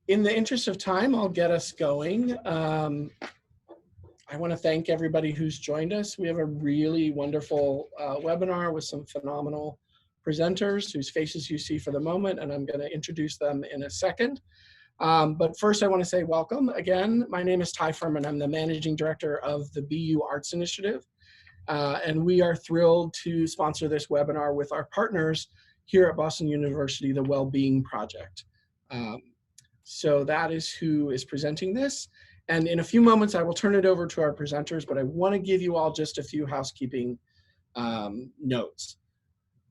In the interest of time, I'll get us going. I want to thank everybody who's joined us. We have a really wonderful webinar with some phenomenal presenters whose faces you see for the moment, and I'm going to introduce them in a second. But first, I want to say welcome again. My name is Ty Furman. I'm the Managing Director of the BU Arts Initiative, and we are thrilled to sponsor this webinar with our partners here at Boston University, the Wellbeing Project. So that is who is presenting this. And in a few moments, I will turn it over to our presenters, but I want to give you all just a few housekeeping notes.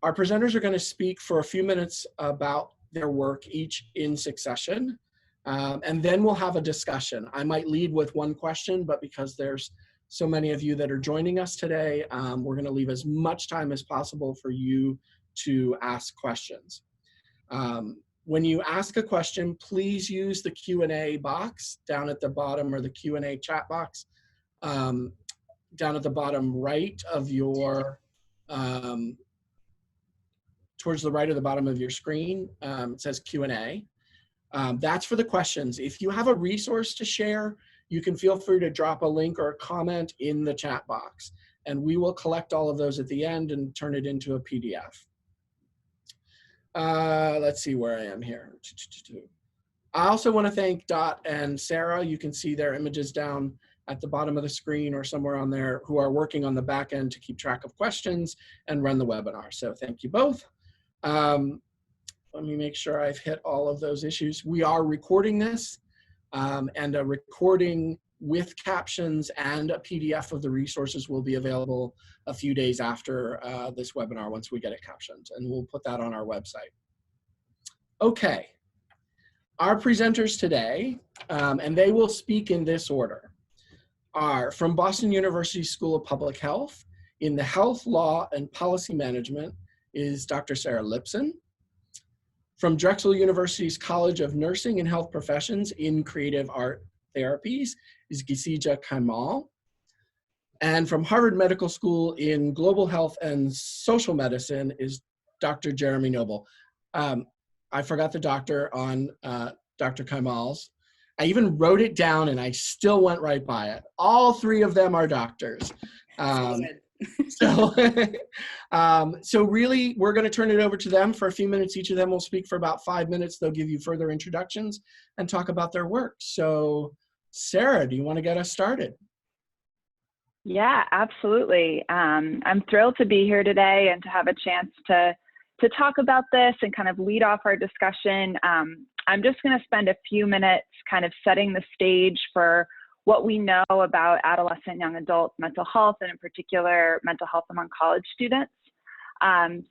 Our presenters are going to speak for a few minutes about their work, each in succession, and then we'll have a discussion. I might lead with one question, but because there's so many of you that are joining us today, we're going to leave as much time as possible for you to ask questions. When you ask a question, please use the Q&A box down at the bottom, or the Q&A chat box down at the bottom right of your, towards the right of the bottom of your screen. It says Q&A. That's for the questions. If you have a resource to share, you can feel free to drop a link or a comment in the chat box, and we will collect all of those at the end and turn it into a PDF. Let's see where I am here. I also want to thank Dot and Sarah. You can see their images down at the bottom of the screen or somewhere on there, who are working on the back end to keep track of questions and run the webinar. So thank you both. Let me make sure I've hit all of those issues. We are recording this, and a recording with captions and a PDF of the resources will be available a few days after this webinar once we get it captioned, and we'll put that on our website. Okay, our presenters today, and they will speak in this order, are from Boston University School of Public Health. In the Health, Law, and Policy Management is Dr. Sarah Lipson. From Drexel University's College of Nursing and Health Professions in Creative Art Therapies is Girija Kaimal. And from Harvard Medical School in Global Health and Social Medicine is Dr. Jeremy Noble. I forgot the doctor on Dr. Kaimal's. I even wrote it down and I still went right by it. All three of them are doctors. So really, we're going to turn it over to them for a few minutes. Each of them will speak for about 5 minutes. They'll give you further introductions and talk about their work. So Sarah, do you want to get us started? Yeah, absolutely. I'm thrilled to be here today and to have a chance to talk about this and kind of lead off our discussion. I'm just going to spend a few minutes kind of setting the stage for what we know about adolescent young adult mental health, and in particular, mental health among college students.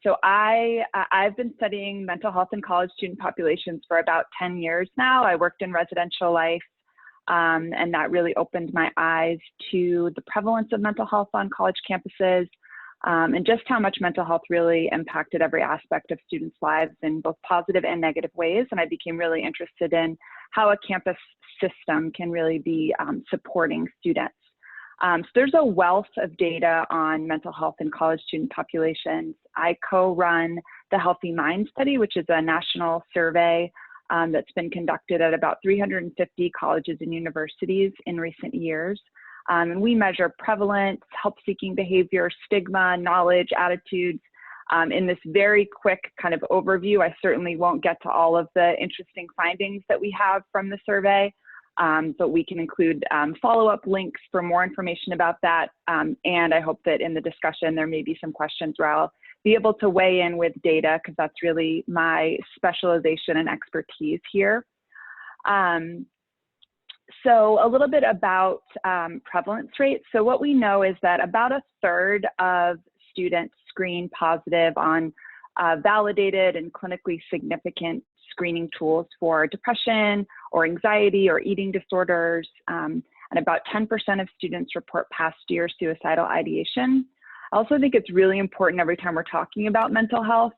So I've been studying mental health in college student populations for about 10 years now. I worked in residential life, and that really opened my eyes to the prevalence of mental health on college campuses, and just how much mental health really impacted every aspect of students' lives in both positive and negative ways. And I became really interested in how a campus system can really be supporting students. So there's a wealth of data on mental health in college student populations. I co-run the Healthy Mind Study, which is a national survey that's been conducted at about 350 colleges and universities in recent years. And we measure prevalence, help-seeking behavior, stigma, knowledge, attitudes. In this very quick kind of overview, I certainly won't get to all of the interesting findings that we have from the survey, but we can include follow-up links for more information about that. And I hope that in the discussion, there may be some questions where I'll be able to weigh in with data, because that's really my specialization and expertise here. So a little bit about prevalence rates. So what we know is that about a third of students screen positive on validated and clinically significant screening tools for depression or anxiety or eating disorders, and about 10% of students report past year suicidal ideation. I also think it's really important every time we're talking about mental health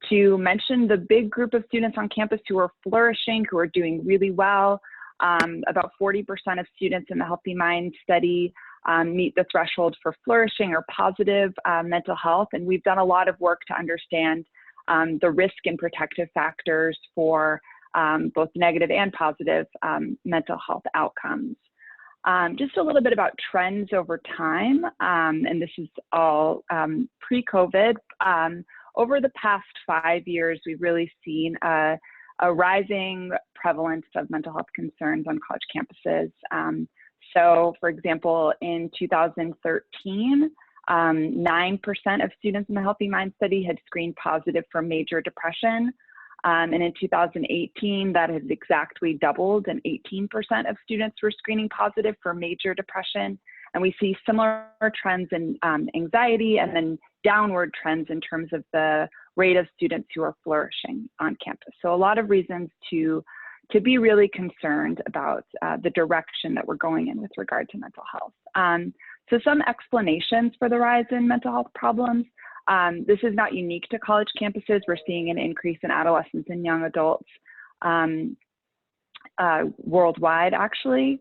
to mention the big group of students on campus who are flourishing, who are doing really well. About 40% of students in the Healthy Mind study meet the threshold for flourishing or positive mental health. And we've done a lot of work to understand the risk and protective factors for both negative and positive mental health outcomes. Just a little bit about trends over time, and this is all pre-COVID. Over the past 5 years, we've really seen a rising prevalence of mental health concerns on college campuses. So, for example, in 2013, 9% of students in the Healthy Mind study had screened positive for major depression. And in 2018, that has exactly doubled, and 18% of students were screening positive for major depression. And we see similar trends in anxiety, and then downward trends in terms of the rate of students who are flourishing on campus. So a lot of reasons to be really concerned about the direction that we're going in with regard to mental health. So some explanations for the rise in mental health problems. This is not unique to college campuses. We're seeing an increase in adolescents and young adults worldwide, actually.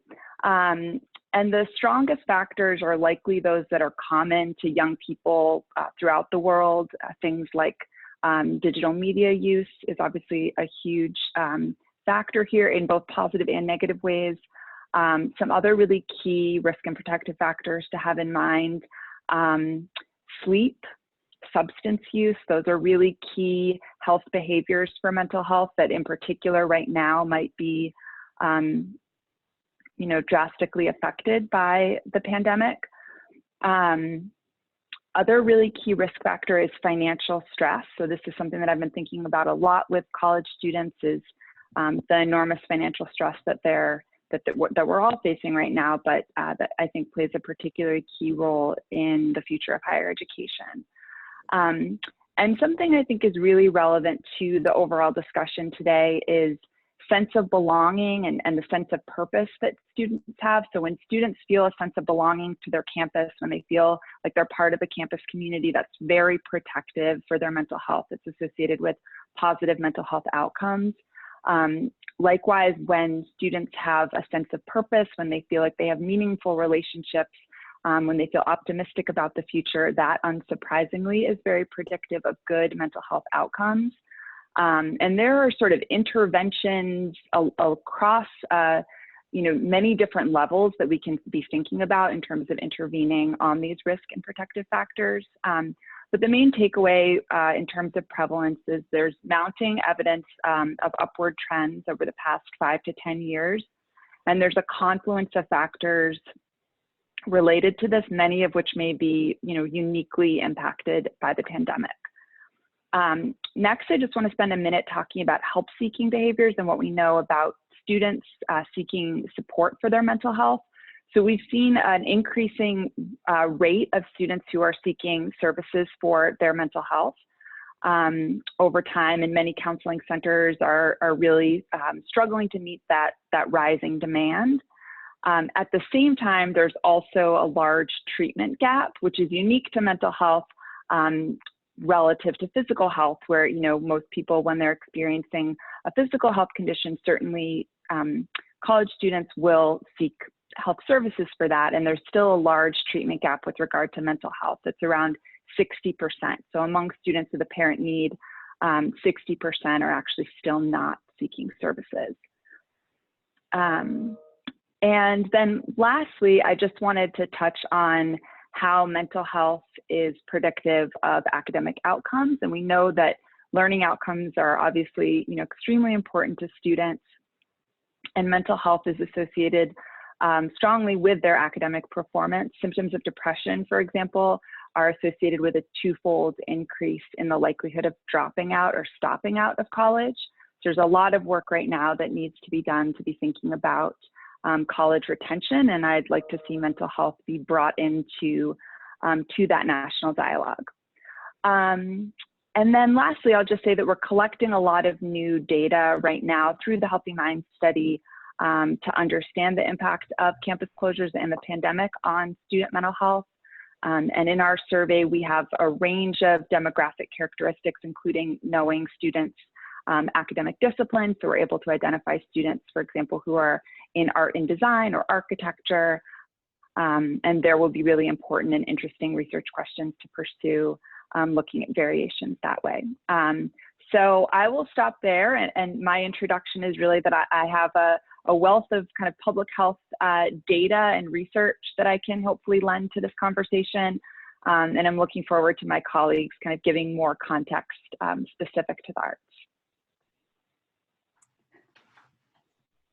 And the strongest factors are likely those that are common to young people throughout the world. Things like digital media use is obviously a huge factor here in both positive and negative ways. Some other really key risk and protective factors to have in mind: sleep, substance use. Those are really key health behaviors for mental health that in particular right now might be drastically affected by the pandemic. Other really key risk factor is financial stress. So this is something that I've been thinking about a lot with college students, is the enormous financial stress that we're all facing right now, but that I think plays a particularly key role in the future of higher education. And something I think is really relevant to the overall discussion today is sense of belonging and the sense of purpose that students have. So when students feel a sense of belonging to their campus, when they feel like they're part of the campus community, that's very protective for their mental health. It's associated with positive mental health outcomes. Likewise, when students have a sense of purpose, when they feel like they have meaningful relationships, when they feel optimistic about the future, that unsurprisingly is very predictive of good mental health outcomes. And there are sort of interventions across many different levels that we can be thinking about in terms of intervening on these risk and protective factors. But the main takeaway in terms of prevalence is there's mounting evidence of upward trends over the past 5 to 10 years. And there's a confluence of factors related to this, many of which may be uniquely impacted by the pandemic. Next, I just want to spend a minute talking about help-seeking behaviors and what we know about students seeking support for their mental health. So we've seen an increasing rate of students who are seeking services for their mental health over time, and many counseling centers are really struggling to meet that rising demand. At the same time, there's also a large treatment gap, which is unique to mental health relative to physical health, where most people, when they're experiencing a physical health condition, certainly college students will seek health services for that, and there's still a large treatment gap with regard to mental health. It's around 60%. So among students with apparent need, 60% are actually still not seeking services. And then lastly, I just wanted to touch on how mental health is predictive of academic outcomes. And we know that learning outcomes are obviously extremely important to students, and mental health is associated strongly with their academic performance. Symptoms of depression, for example, are associated with a twofold increase in the likelihood of dropping out or stopping out of college. So there's a lot of work right now that needs to be done to be thinking about college retention, and I'd like to see mental health be brought into to that national dialogue. And then lastly, I'll just say that we're collecting a lot of new data right now through the Healthy Mind study to understand the impact of campus closures and the pandemic on student mental health. And in our survey, we have a range of demographic characteristics, including knowing students' academic discipline. So we're able to identify students, for example, who are in art and design or architecture. And there will be really important and interesting research questions to pursue looking at variations that way. So I will stop there, and my introduction is really that I have a wealth of kind of public health data and research that I can hopefully lend to this conversation. And I'm looking forward to my colleagues kind of giving more context specific to the arts.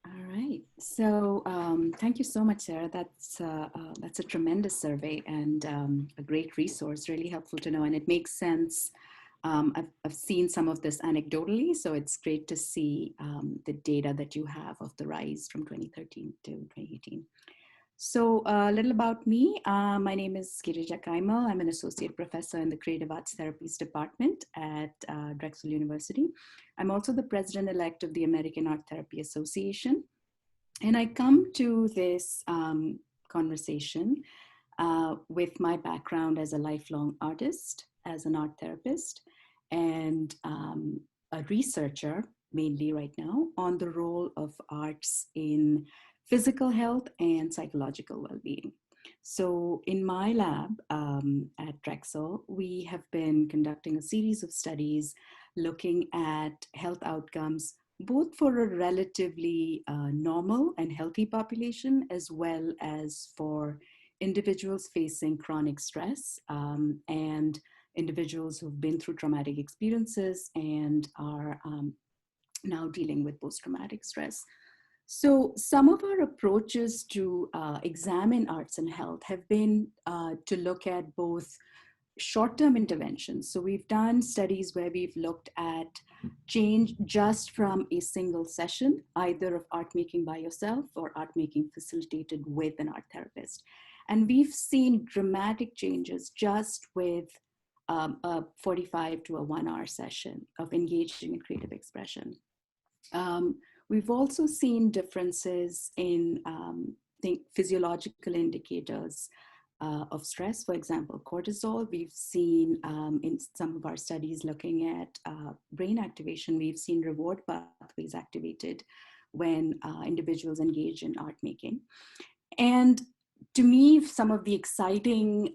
All right. So thank you so much, Sarah. That's a tremendous survey and a great resource, really helpful to know. And it makes sense. I've seen some of this anecdotally, so it's great to see the data that you have of the rise from 2013 to 2018. So a little about me. My name is Girija Kaimal. I'm an associate professor in the Creative Arts Therapies Department at Drexel University. I'm also the president-elect of the American Art Therapy Association. And I come to this conversation with my background as a lifelong artist, as an art therapist, and a researcher, mainly right now, on the role of arts in physical health and psychological well-being. So in my lab at Drexel, we have been conducting a series of studies looking at health outcomes, both for a relatively normal and healthy population, as well as for individuals facing chronic stress and individuals who've been through traumatic experiences and are now dealing with post-traumatic stress. So some of our approaches to examine arts and health have been to look at both short-term interventions. So we've done studies where we've looked at change just from a single session, either of art making by yourself or art making facilitated with an art therapist. And we've seen dramatic changes just with a 45 to a 1 hour session of engaging in creative expression. We've also seen differences in physiological indicators of stress, for example, cortisol. We've seen in some of our studies looking at brain activation, we've seen reward pathways activated when individuals engage in art making. And to me, some of the exciting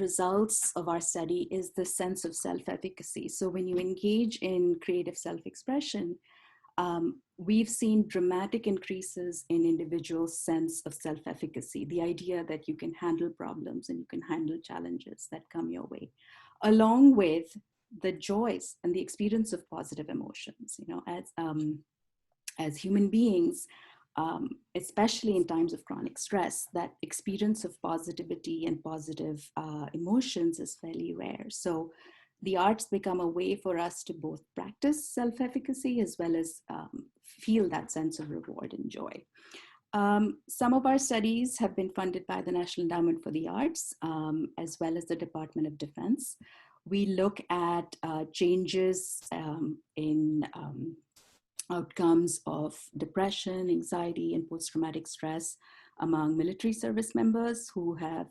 results of our study is the sense of self-efficacy. So when you engage in creative self-expression, we've seen dramatic increases in individuals' sense of self-efficacy, the idea that you can handle problems and you can handle challenges that come your way, along with the joys and the experience of positive emotions. You know, as human beings, especially in times of chronic stress, that experience of positivity and positive emotions is fairly rare. So the arts become a way for us to both practice self-efficacy as well as feel that sense of reward and joy. Some of our studies have been funded by the National Endowment for the Arts, as well as the Department of Defense. We look at changes in outcomes of depression, anxiety, and post-traumatic stress among military service members who have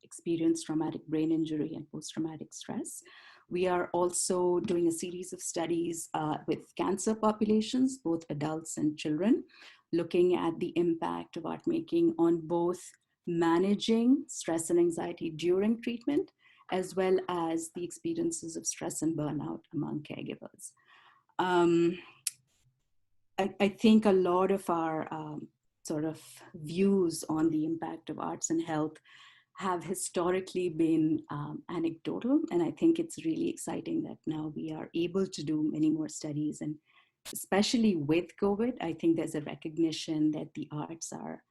experienced traumatic brain injury and post-traumatic stress. We are also doing a series of studies with cancer populations, both adults and children, looking at the impact of art making on both managing stress and anxiety during treatment, as well as the experiences of stress and burnout among caregivers. I think a lot of our sort of views on the impact of arts and health have historically been anecdotal. And I think it's really exciting that now we are able to do many more studies. And especially with COVID, I think there's a recognition that the arts are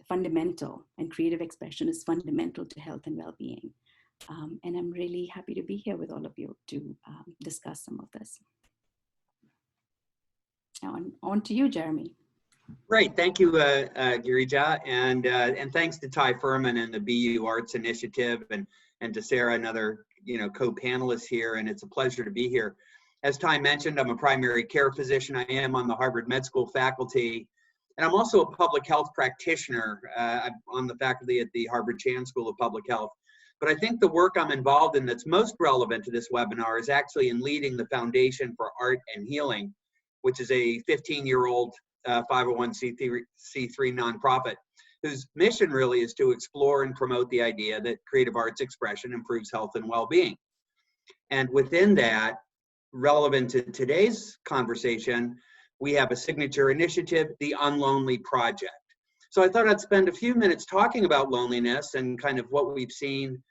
fundamental and creative expression is fundamental to health and well-being. And I'm really happy to be here with all of you to discuss some of this. Now on to you, Jeremy. Great, thank you, Girija, and thanks to Ty Furman and the BU Arts Initiative, and to Sarah, another co-panelist here, and it's a pleasure to be here. As Ty mentioned, I'm a primary care physician. I am on the Harvard Med School faculty, and I'm also a public health practitioner. I'm on the faculty at the Harvard Chan School of Public Health. But I think the work I'm involved in that's most relevant to this webinar is actually in leading the Foundation for Art and Healing, which is a 15-year-old 501c3 nonprofit whose mission really is to explore and promote the idea that creative arts expression improves health and well-being. And within that, relevant to today's conversation, we have a signature initiative, the Unlonely Project. So I thought I'd spend a few minutes talking about loneliness and kind of what we've seen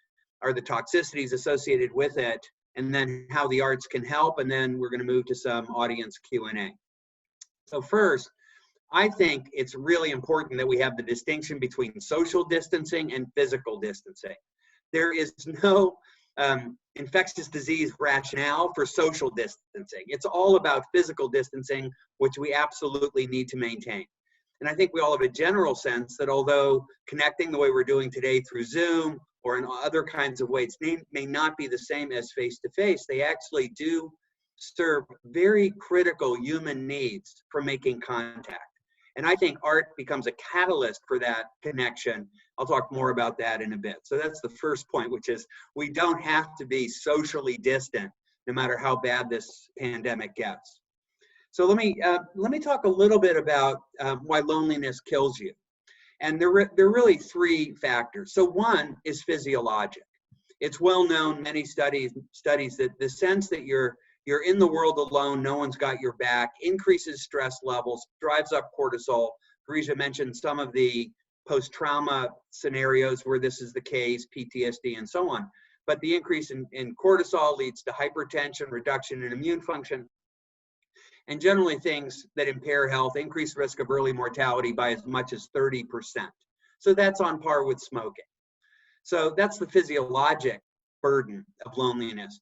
are the toxicities associated with it, and then how the arts can help, and then we're going to move to some audience Q&A. So first, I think it's really important that we have the distinction between social distancing and physical distancing. There is no infectious disease rationale for social distancing. It's all about physical distancing, which we absolutely need to maintain. And I think we all have a general sense that although connecting the way we're doing today through Zoom or in other kinds of ways may not be the same as face-to-face, they actually do serve very critical human needs for making contact. And I think art becomes a catalyst for that connection. I'll talk more about that in a bit. So that's the first point, which is we don't have to be socially distant no matter how bad this pandemic gets. So let me talk a little bit about why loneliness kills you. And there are really three factors. So one is physiologic. It's well known, many studies that the sense that you're in the world alone, no one's got your back, increases stress levels, drives up cortisol. Girija mentioned some of the post-trauma scenarios where this is the case, PTSD and so on. But the increase in cortisol leads to hypertension, reduction in immune function, and generally things that impair health, increased risk of early mortality by as much as 30%. So that's on par with smoking. So that's the physiologic burden of loneliness.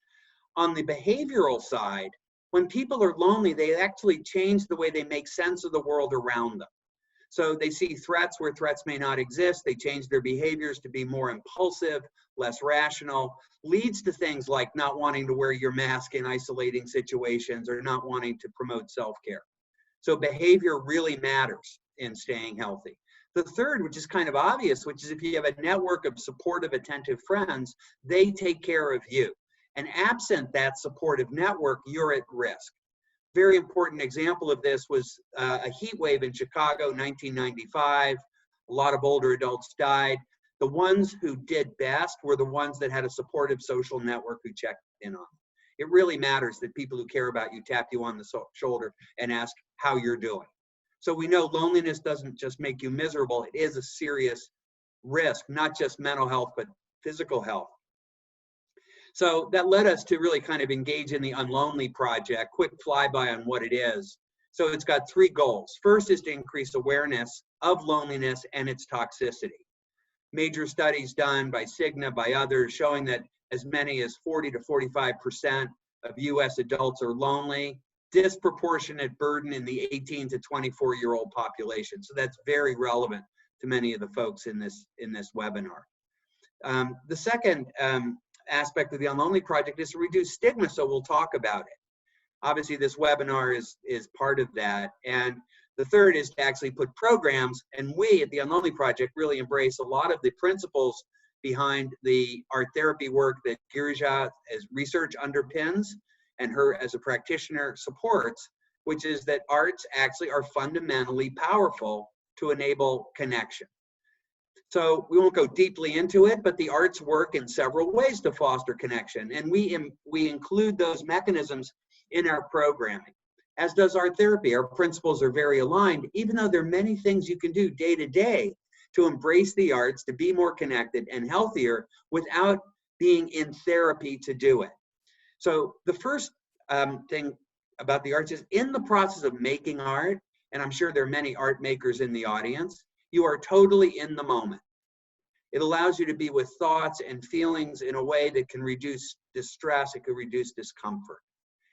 On the behavioral side, when people are lonely, they actually change the way they make sense of the world around them. So they see threats where threats may not exist. They change their behaviors to be more impulsive, less rational, leads to things like not wanting to wear your mask in isolating situations or not wanting to promote self-care. So behavior really matters in staying healthy. The third, which is kind of obvious, which is if you have a network of supportive, attentive friends, they take care of you. And absent that supportive network, you're at risk. Very important example of this was a heat wave in Chicago, 1995. A lot of older adults died. The ones who did best were the ones that had a supportive social network who checked in on them. It really matters that people who care about you tap you on the shoulder and ask how you're doing. So we know loneliness doesn't just make you miserable. It is a serious risk, not just mental health, but physical health. So that led us to really kind of engage in the Unlonely Project. Quick flyby on what it is. So it's got three goals. First is to increase awareness of loneliness and its toxicity. Major studies done by Cigna, by others, showing that as many as 40 to 45% of US adults are lonely, disproportionate burden in the 18 to 24-year-old population. So that's very relevant to many of the folks in this webinar. The second aspect of the Unlonely Project is to reduce stigma, so we'll talk about it. Obviously, this webinar is part of that. And the third is to actually put programs, and we at the Unlonely Project really embrace a lot of the principles behind the art therapy work that Girija as research underpins and her as a practitioner supports, which is that arts actually are fundamentally powerful to enable connection. So we won't go deeply into it, but the arts work in several ways to foster connection, and we include those mechanisms in our programming, as does art therapy. Our principles are very aligned, even though there are many things you can do day to day to embrace the arts, to be more connected and healthier without being in therapy to do it. So the first thing about the arts is in the process of making art, and I'm sure there are many art makers in the audience, you are totally in the moment. It allows you to be with thoughts and feelings in a way that can reduce distress, it can reduce discomfort,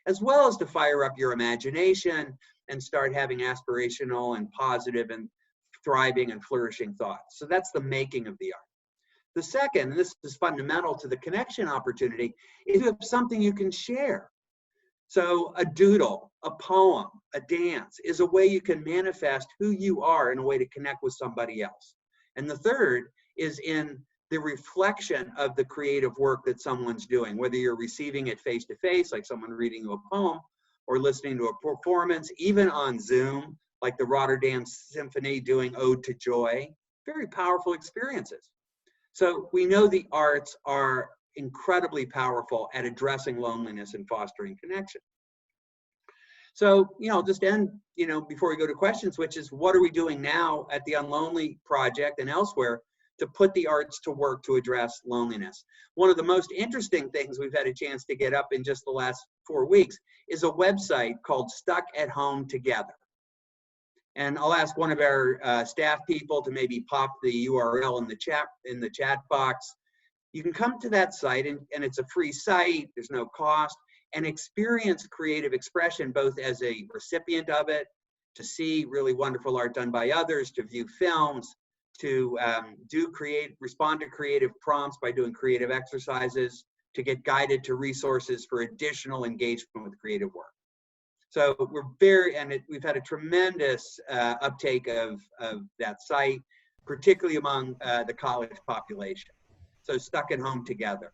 as well as to fire up your imagination and start having aspirational and positive and thriving and flourishing thoughts. So that's the making of the art. The second, and this is fundamental to the connection opportunity, is you have something you can share. So a doodle, a poem, a dance is a way you can manifest who you are in a way to connect with somebody else. And the third is in the reflection of the creative work that someone's doing, whether you're receiving it face-to-face, like someone reading you a poem, or listening to a performance, even on Zoom, like the Rotterdam Symphony doing Ode to Joy. Very powerful experiences. So we know the arts are incredibly powerful at addressing loneliness and fostering connection. So, I'll just end, before we go to questions, which is what are we doing now at the Unlonely Project and elsewhere to put the arts to work to address loneliness? One of the most interesting things we've had a chance to get up in just the last 4 weeks is a website called Stuck at Home Together. And I'll ask one of our staff people to maybe pop the URL in the chat box. You can come to that site, and it's a free site. There's no cost, and experience creative expression, both as a recipient of it, to see really wonderful art done by others, to view films, to respond to creative prompts by doing creative exercises, to get guided to resources for additional engagement with creative work. So we've had a tremendous uptake of that site, particularly among the college population. So Stuck at Home Together.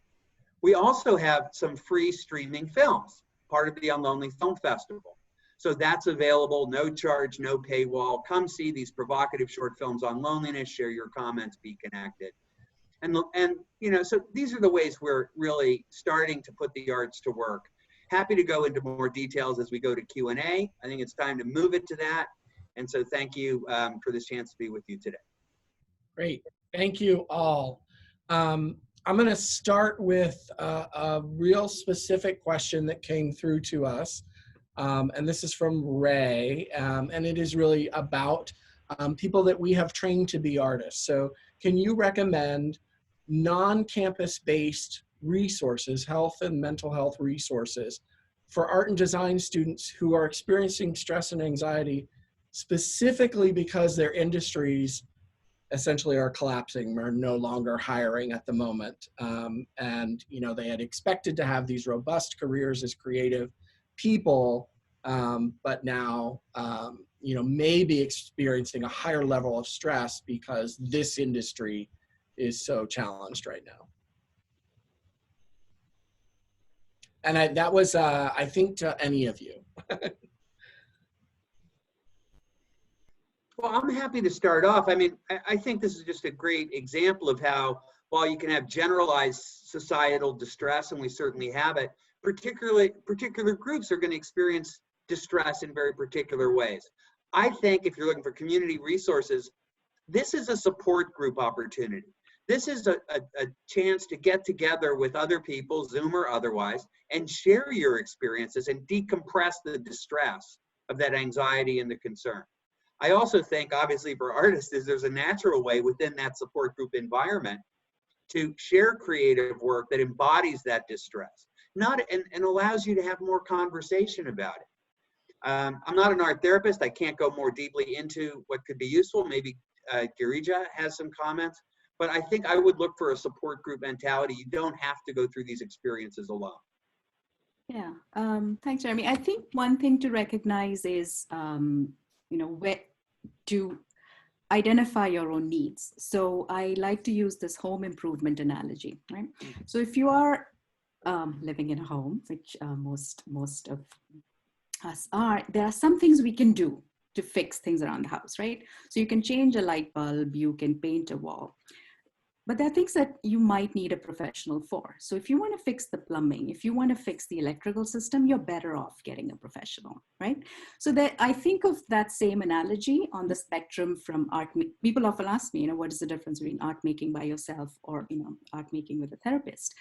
We also have some free streaming films, part of the Unlonely Film Festival. So that's available, no charge, no paywall. Come see these provocative short films on loneliness, share your comments, be connected. And so these are the ways we're really starting to put the arts to work. Happy to go into more details as we go to Q&A. I think it's time to move it to that. And so thank you for this chance to be with you today. Great, thank you all. I'm going to start with a real specific question that came through to us. And this is from Ray, and it is really about people that we have trained to be artists. So can you recommend non-campus-based resources, health and mental health resources, for art and design students who are experiencing stress and anxiety, specifically because their industries essentially are collapsing, are no longer hiring at the moment. And they had expected to have these robust careers as creative people, but now may be experiencing a higher level of stress because this industry is so challenged right now. And that was, I think, to any of you. Well, I'm happy to start off. I mean, I think this is just a great example of how, while you can have generalized societal distress, and we certainly have it, particular groups are going to experience distress in very particular ways. I think if you're looking for community resources, this is a support group opportunity. This is a chance to get together with other people, Zoom or otherwise, and share your experiences and decompress the distress of that anxiety and the concern. I also think, obviously, for artists, there's a natural way within that support group environment to share creative work that embodies that distress, and allows you to have more conversation about it. I'm not an art therapist. I can't go more deeply into what could be useful. Maybe Girija has some comments, but I think I would look for a support group mentality. You don't have to go through these experiences alone. Yeah, thanks, Jeremy. I think one thing to recognize is, where to identify your own needs. So I like to use this home improvement analogy, right? So if you are living in a home, which most of us are, there are some things we can do to fix things around the house, right? So you can change a light bulb, you can paint a wall. But there are things that you might need a professional for. So if you want to fix the plumbing, if you want to fix the electrical system, you're better off getting a professional, right? So that I think of that same analogy on the spectrum from art. People often ask me, what is the difference between art making by yourself or, art making with a therapist?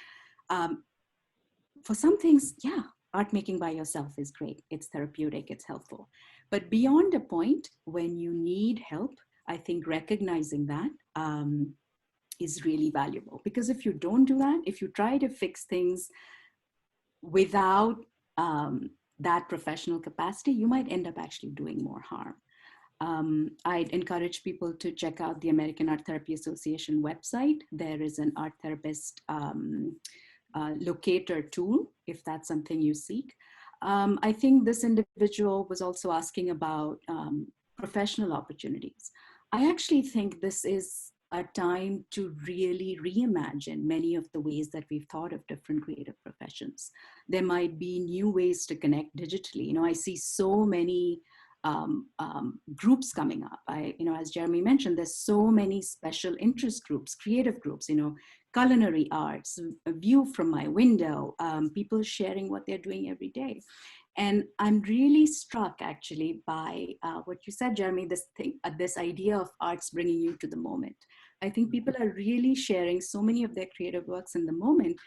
For some things, yeah, art making by yourself is great. It's therapeutic, it's helpful. But beyond a point, when you need help, I think recognizing that, is really valuable, because if you don't do that, if you try to fix things without that professional capacity, you might end up actually doing more harm. I'd encourage people to check out the American Art Therapy Association website. There is an art therapist locator tool, if that's something you seek. I think this individual was also asking about professional opportunities. I actually think this is a time to really reimagine many of the ways that we've thought of different creative professions. There might be new ways to connect digitally. I see so many groups coming up. As Jeremy mentioned, there's so many special interest groups, creative groups, culinary arts, a view from my window, people sharing what they're doing every day. And I'm really struck actually by what you said, Jeremy, this idea of arts bringing you to the moment. I think people are really sharing so many of their creative works in the moment.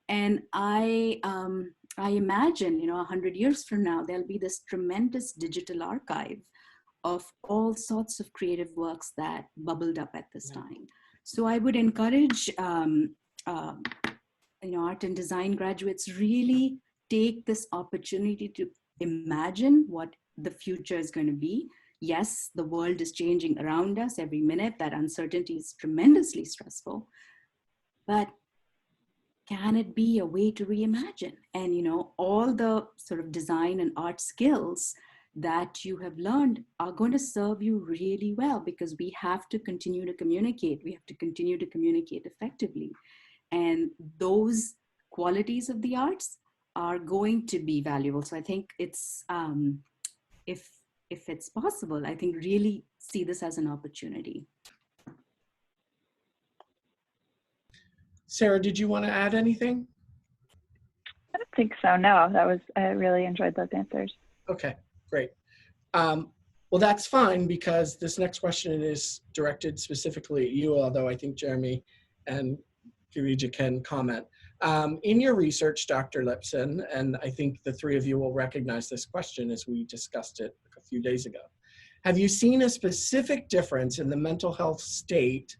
And I imagine, 100 years from now, there'll be this tremendous digital archive of all sorts of creative works that bubbled up at this time. So I would encourage, art and design graduates really take this opportunity to imagine what the future is going to be. Yes, the world is changing around us every minute. That uncertainty is tremendously stressful. But can it be a way to reimagine? And, all the sort of design and art skills that you have learned are going to serve you really well, because we have to continue to communicate. We have to continue to communicate effectively. And those qualities of the arts are going to be valuable. So I think it's, if it's possible, I think really see this as an opportunity. Sarah, did you want to add anything? I don't think so, no. I really enjoyed those answers. Okay, great. Well, that's fine, because this next question is directed specifically at you, although I think Jeremy and Girija can comment. In your research, Dr. Lipson, and I think the three of you will recognize this question as we discussed it a few days ago. Have you seen a specific difference in the mental health state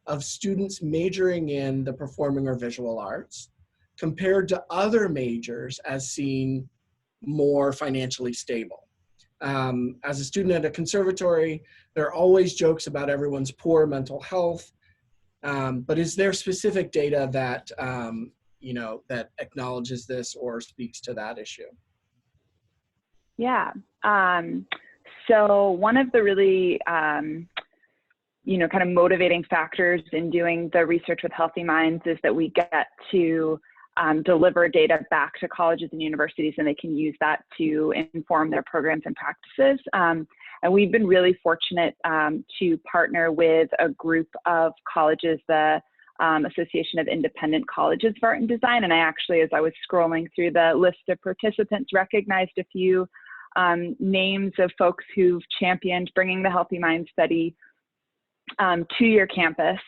of students majoring in the performing or visual arts compared to other majors as seen more financially stable? As a student at a conservatory, there are always jokes about everyone's poor mental health, but is there specific data that, that acknowledges this or speaks to that issue? Yeah, so one of the really, kind of motivating factors in doing the research with Healthy Minds is that we get to deliver data back to colleges and universities, and they can use that to inform their programs and practices. And we've been really fortunate to partner with a group of colleges, the Association of Independent Colleges of Art and Design. And I actually, as I was scrolling through the list of participants, recognized a few names of folks who've championed bringing the Healthy Mind study to your campus.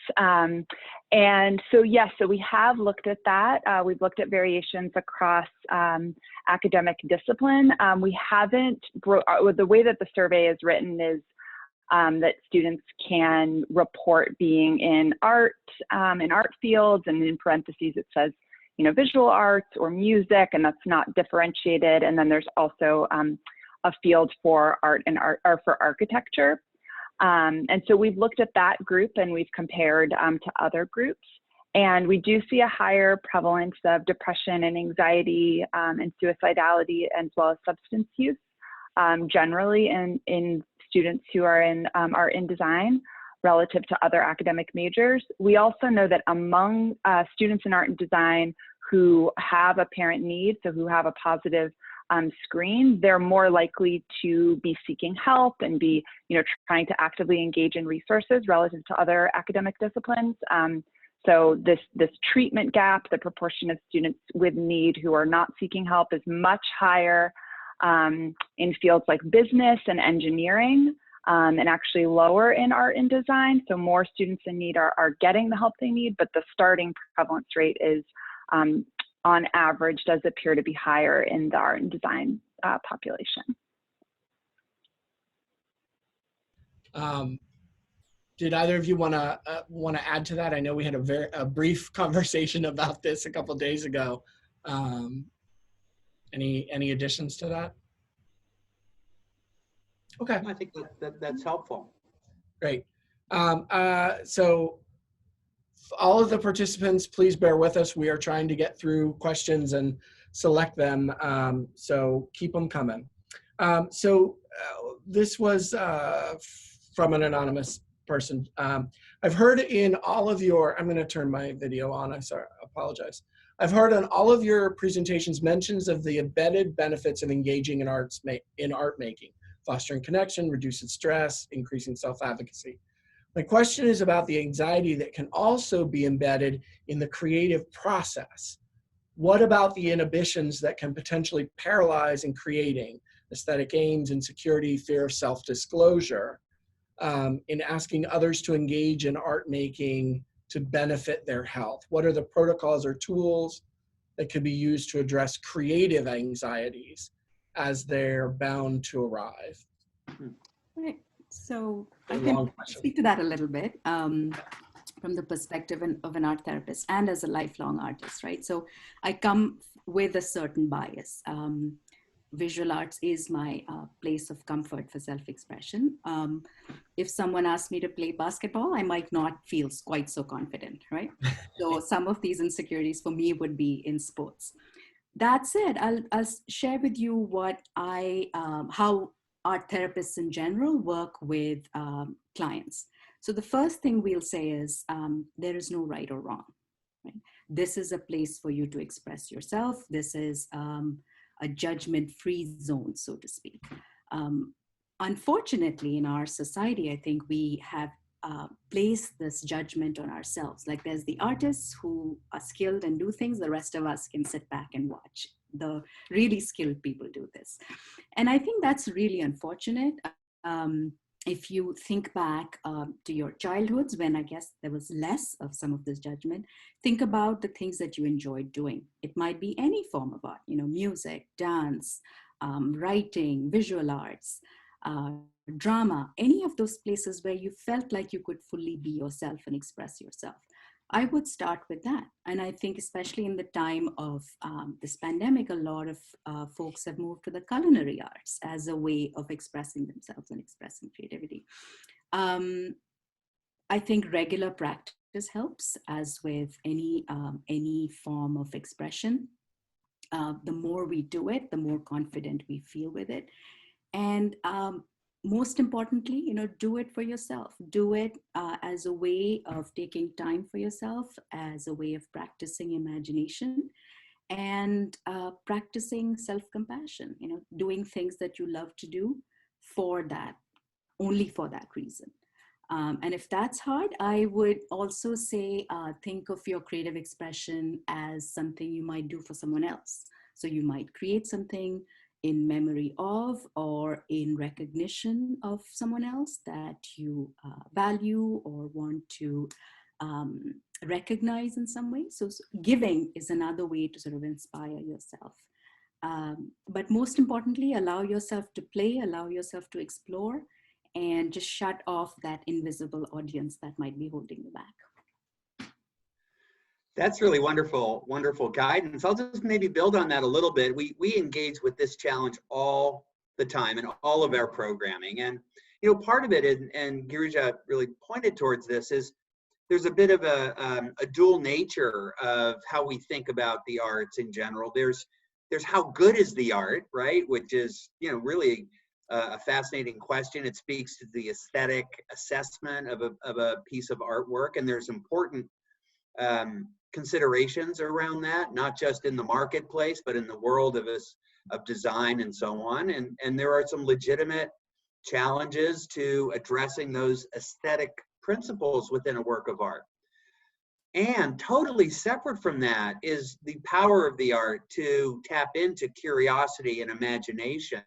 And so, yes, so we have looked at that. We've looked at variations across academic discipline. We haven't, the way that the survey is written is that students can report being in art fields, and in parentheses it says, visual arts or music, and that's not differentiated. And then there's also a field for art or for architecture. And so we've looked at that group and we've compared to other groups. And we do see a higher prevalence of depression and anxiety and suicidality, as well as substance use, generally in students who are in art and design relative to other academic majors. We also know that among students in art and design who have a parent need, so who have a positive screen, they're more likely to be seeking help and be, trying to actively engage in resources relative to other academic disciplines. So this treatment gap, the proportion of students with need who are not seeking help, is much higher in fields like business and engineering, and actually lower in art and design. So more students in need are getting the help they need, but the starting prevalence rate is, on average, does appear to be higher in the art and design population. Did either of you want to add to that? I know we had a brief conversation about this a couple of days ago. Any additions to that? Okay. I think that's helpful. Great. So all of the participants, please bear with us. We are trying to get through questions and select them, so keep them coming. This was from an anonymous person. I've heard in all of your, I'm going to turn my video on, I apologize. I've heard on all of your presentations mentions of the embedded benefits of engaging in art making, fostering connection, reducing stress, increasing self-advocacy. My question is about the anxiety that can also be embedded in the creative process. what about the inhibitions that can potentially paralyze in creating? Aesthetic aims, insecurity, fear of self-disclosure, in asking others to engage in art making to benefit their health? What are the protocols or tools that could be used to address creative anxieties as they're bound to arrive? Right. So I A can long question. speak to that a little bit from the perspective of an art therapist and as a lifelong artist, right? So I come with a certain bias. Visual arts is my place of comfort for self-expression. If someone asked me to play basketball, I might not feel quite so confident, right? So some of these insecurities for me would be in sports. That said, I'll share with you what how art therapists in general work with clients. So the first thing we'll say is there is no right or wrong. Right? This is a place for you to express yourself. This is a judgment-free zone, so to speak. Unfortunately, in our society, I think we have placed this judgment on ourselves. Like there's the artists who are skilled and do things, the rest of us can sit back and watch. The really skilled people do this. And I think that's really unfortunate. If you think back to your childhoods, when I guess there was less of some of this judgment, think about the things that you enjoyed doing. It might be any form of art, music, dance, writing, visual arts, drama, any of those places where you felt like you could fully be yourself and express yourself. I would start with that. And I think especially in the time of this pandemic, a lot of folks have moved to the culinary arts as a way of expressing themselves and expressing creativity. I think regular practice helps, as with any form of expression. The more we do it, the more confident we feel with it. And most importantly, do it for yourself. Do it as a way of taking time for yourself, as a way of practicing imagination and practicing self-compassion, doing things that you love to do for that, only for that reason. And if that's hard, I would also say, think of your creative expression as something you might do for someone else. So you might create something in memory of or in recognition of someone else that you value or want to recognize in some way. So giving is another way to sort of inspire yourself. But most importantly, allow yourself to play, allow yourself to explore, and just shut off that invisible audience that might be holding you back. That's really wonderful, wonderful guidance. I'll just maybe build on that a little bit. We engage with this challenge all the time in all of our programming. And, part of it, and Girija really pointed towards this, is there's a bit of a dual nature of how we think about the arts in general. There's how good is the art, right? Which is, really a fascinating question. It speaks to the aesthetic assessment of a piece of artwork. And there's important considerations around that, not just in the marketplace, but in the world of design and so on. And there are some legitimate challenges to addressing those aesthetic principles within a work of art. And totally separate from that is the power of the art to tap into curiosity and imagination,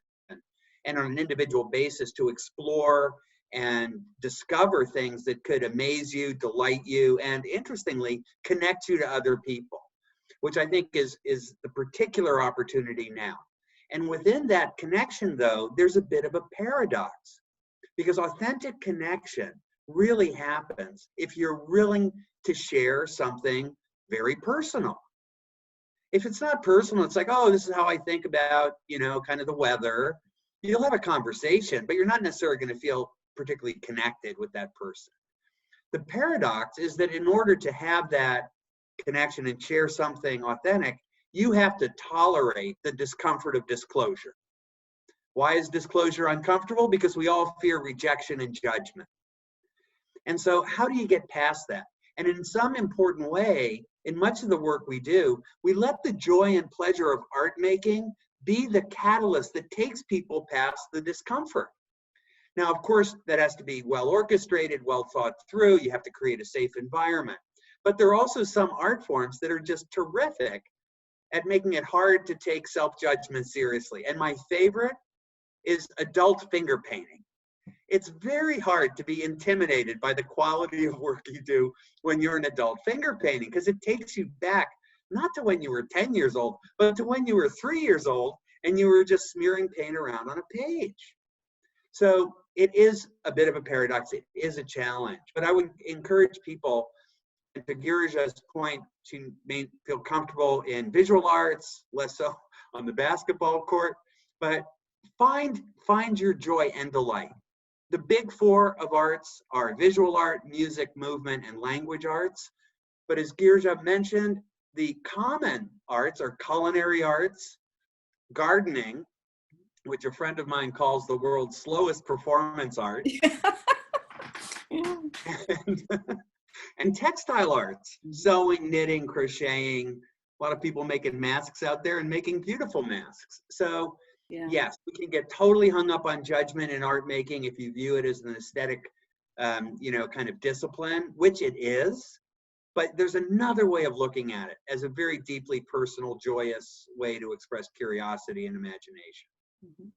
and on an individual basis to explore and discover things that could amaze you, delight you, and interestingly, connect you to other people, which I think is the particular opportunity now. And within that connection, though, there's a bit of a paradox, because authentic connection really happens if you're willing to share something very personal. If it's not personal, it's like, oh, this is how I think about, kind of the weather. You'll have a conversation, but you're not necessarily going to feel particularly connected with that person. The paradox is that in order to have that connection and share something authentic, you have to tolerate the discomfort of disclosure. Why is disclosure uncomfortable? Because we all fear rejection and judgment. And so how do you get past that? And in some important way, in much of the work we do, we let the joy and pleasure of art making be the catalyst that takes people past the discomfort. Now, of course, that has to be well orchestrated, well thought through. You have to create a safe environment. But there are also some art forms that are just terrific at making it hard to take self-judgment seriously. And my favorite is adult finger painting. It's very hard to be intimidated by the quality of work you do when you're an adult finger painting, because it takes you back, not to when you were 10 years old, but to when you were 3 years old and you were just smearing paint around on a page. So it is a bit of a paradox. It is a challenge, but I would encourage people, and to Girija's point, to feel comfortable in visual arts, less so on the basketball court, but find your joy and delight. The big four of arts are visual art, music, movement, and language arts. But as Girija mentioned, the common arts are culinary arts, gardening, which a friend of mine calls the world's slowest performance art, and textile arts, sewing, knitting, crocheting. A lot of people making masks out there and making beautiful masks. So yes, we can get totally hung up on judgment in art making if you view it as an aesthetic, kind of discipline, which it is. But there's another way of looking at it as a very deeply personal, joyous way to express curiosity and imagination. Mm-hmm.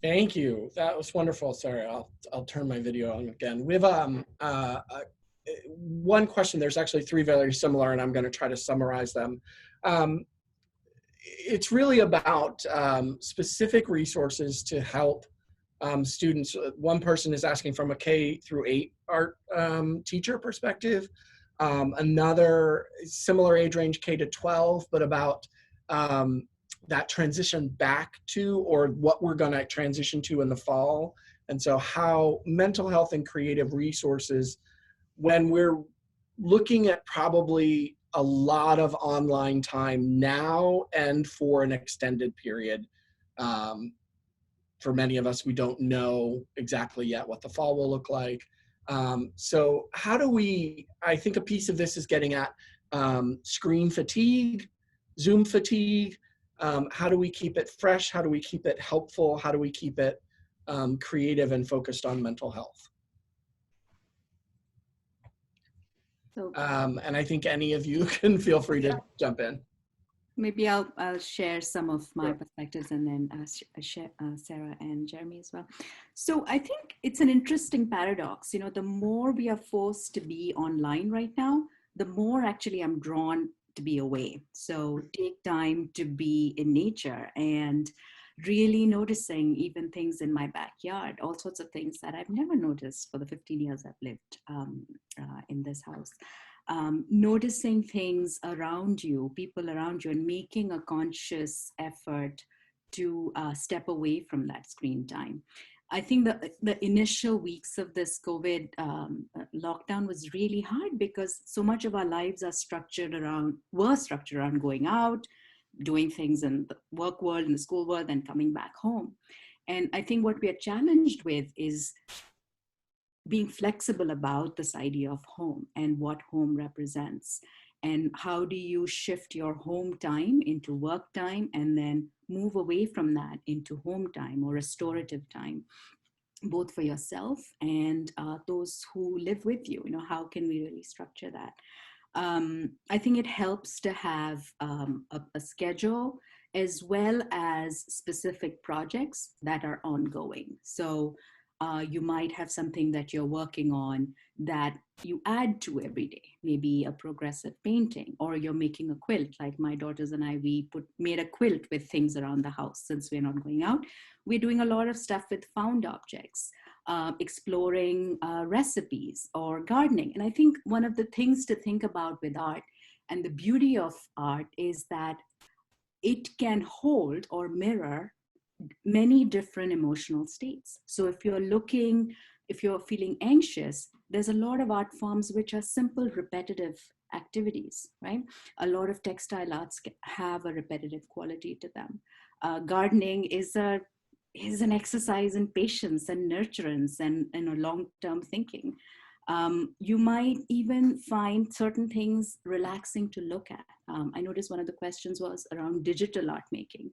Thank you. That was wonderful, Sarah. I'll turn my video on again. We have one question. There's actually three very similar, and I'm going to try to summarize them. It's really about specific resources to help students. One person is asking from a K-8 art teacher perspective. Another similar age range, K-12, but about that transition back to, or what we're going to transition to in the fall. And so how mental health and creative resources, when we're looking at probably a lot of online time now and for an extended period. For many of us, we don't know exactly yet what the fall will look like. So how do we, I think a piece of this is getting at screen fatigue, Zoom fatigue. How do we keep it fresh? How do we keep it helpful? How do we keep it creative and focused on mental health? So, and I think any of you can feel free to jump in. Maybe I'll share some of my Sure. perspectives and then share Sarah and Jeremy as well. So I think it's an interesting paradox. You know, the more we are forced to be online right now, the more actually I'm drawn to be away. So take time to be in nature and really noticing even things in my backyard, all sorts of things that I've never noticed for the 15 years I've lived in this house. Noticing things around you, people around you, and making a conscious effort to step away from that screen time. I think the initial weeks of this COVID lockdown was really hard because so much of our lives are structured around going out, doing things in the work world, in the school world, and coming back home. And I think what we are challenged with is being flexible about this idea of home and what home represents. And how do you shift your home time into work time and then move away from that into home time or restorative time, both for yourself and those who live with you? You know, how can we really structure that? I think it helps to have a schedule as well as specific projects that are ongoing. So you might have something that you're working on that you add to every day, maybe a progressive painting, or you're making a quilt. Like my daughters and I, we made a quilt with things around the house. Since we're not going out, we're doing a lot of stuff with found objects, exploring recipes or gardening. And I think one of the things to think about with art, and the beauty of art, is that it can hold or mirror many different emotional states. So if you're feeling anxious, there's a lot of art forms which are simple, repetitive activities, right? A lot of textile arts have a repetitive quality to them. Gardening is an exercise in patience and nurturance and long-term thinking. You might even find certain things relaxing to look at. I noticed one of the questions was around digital art making.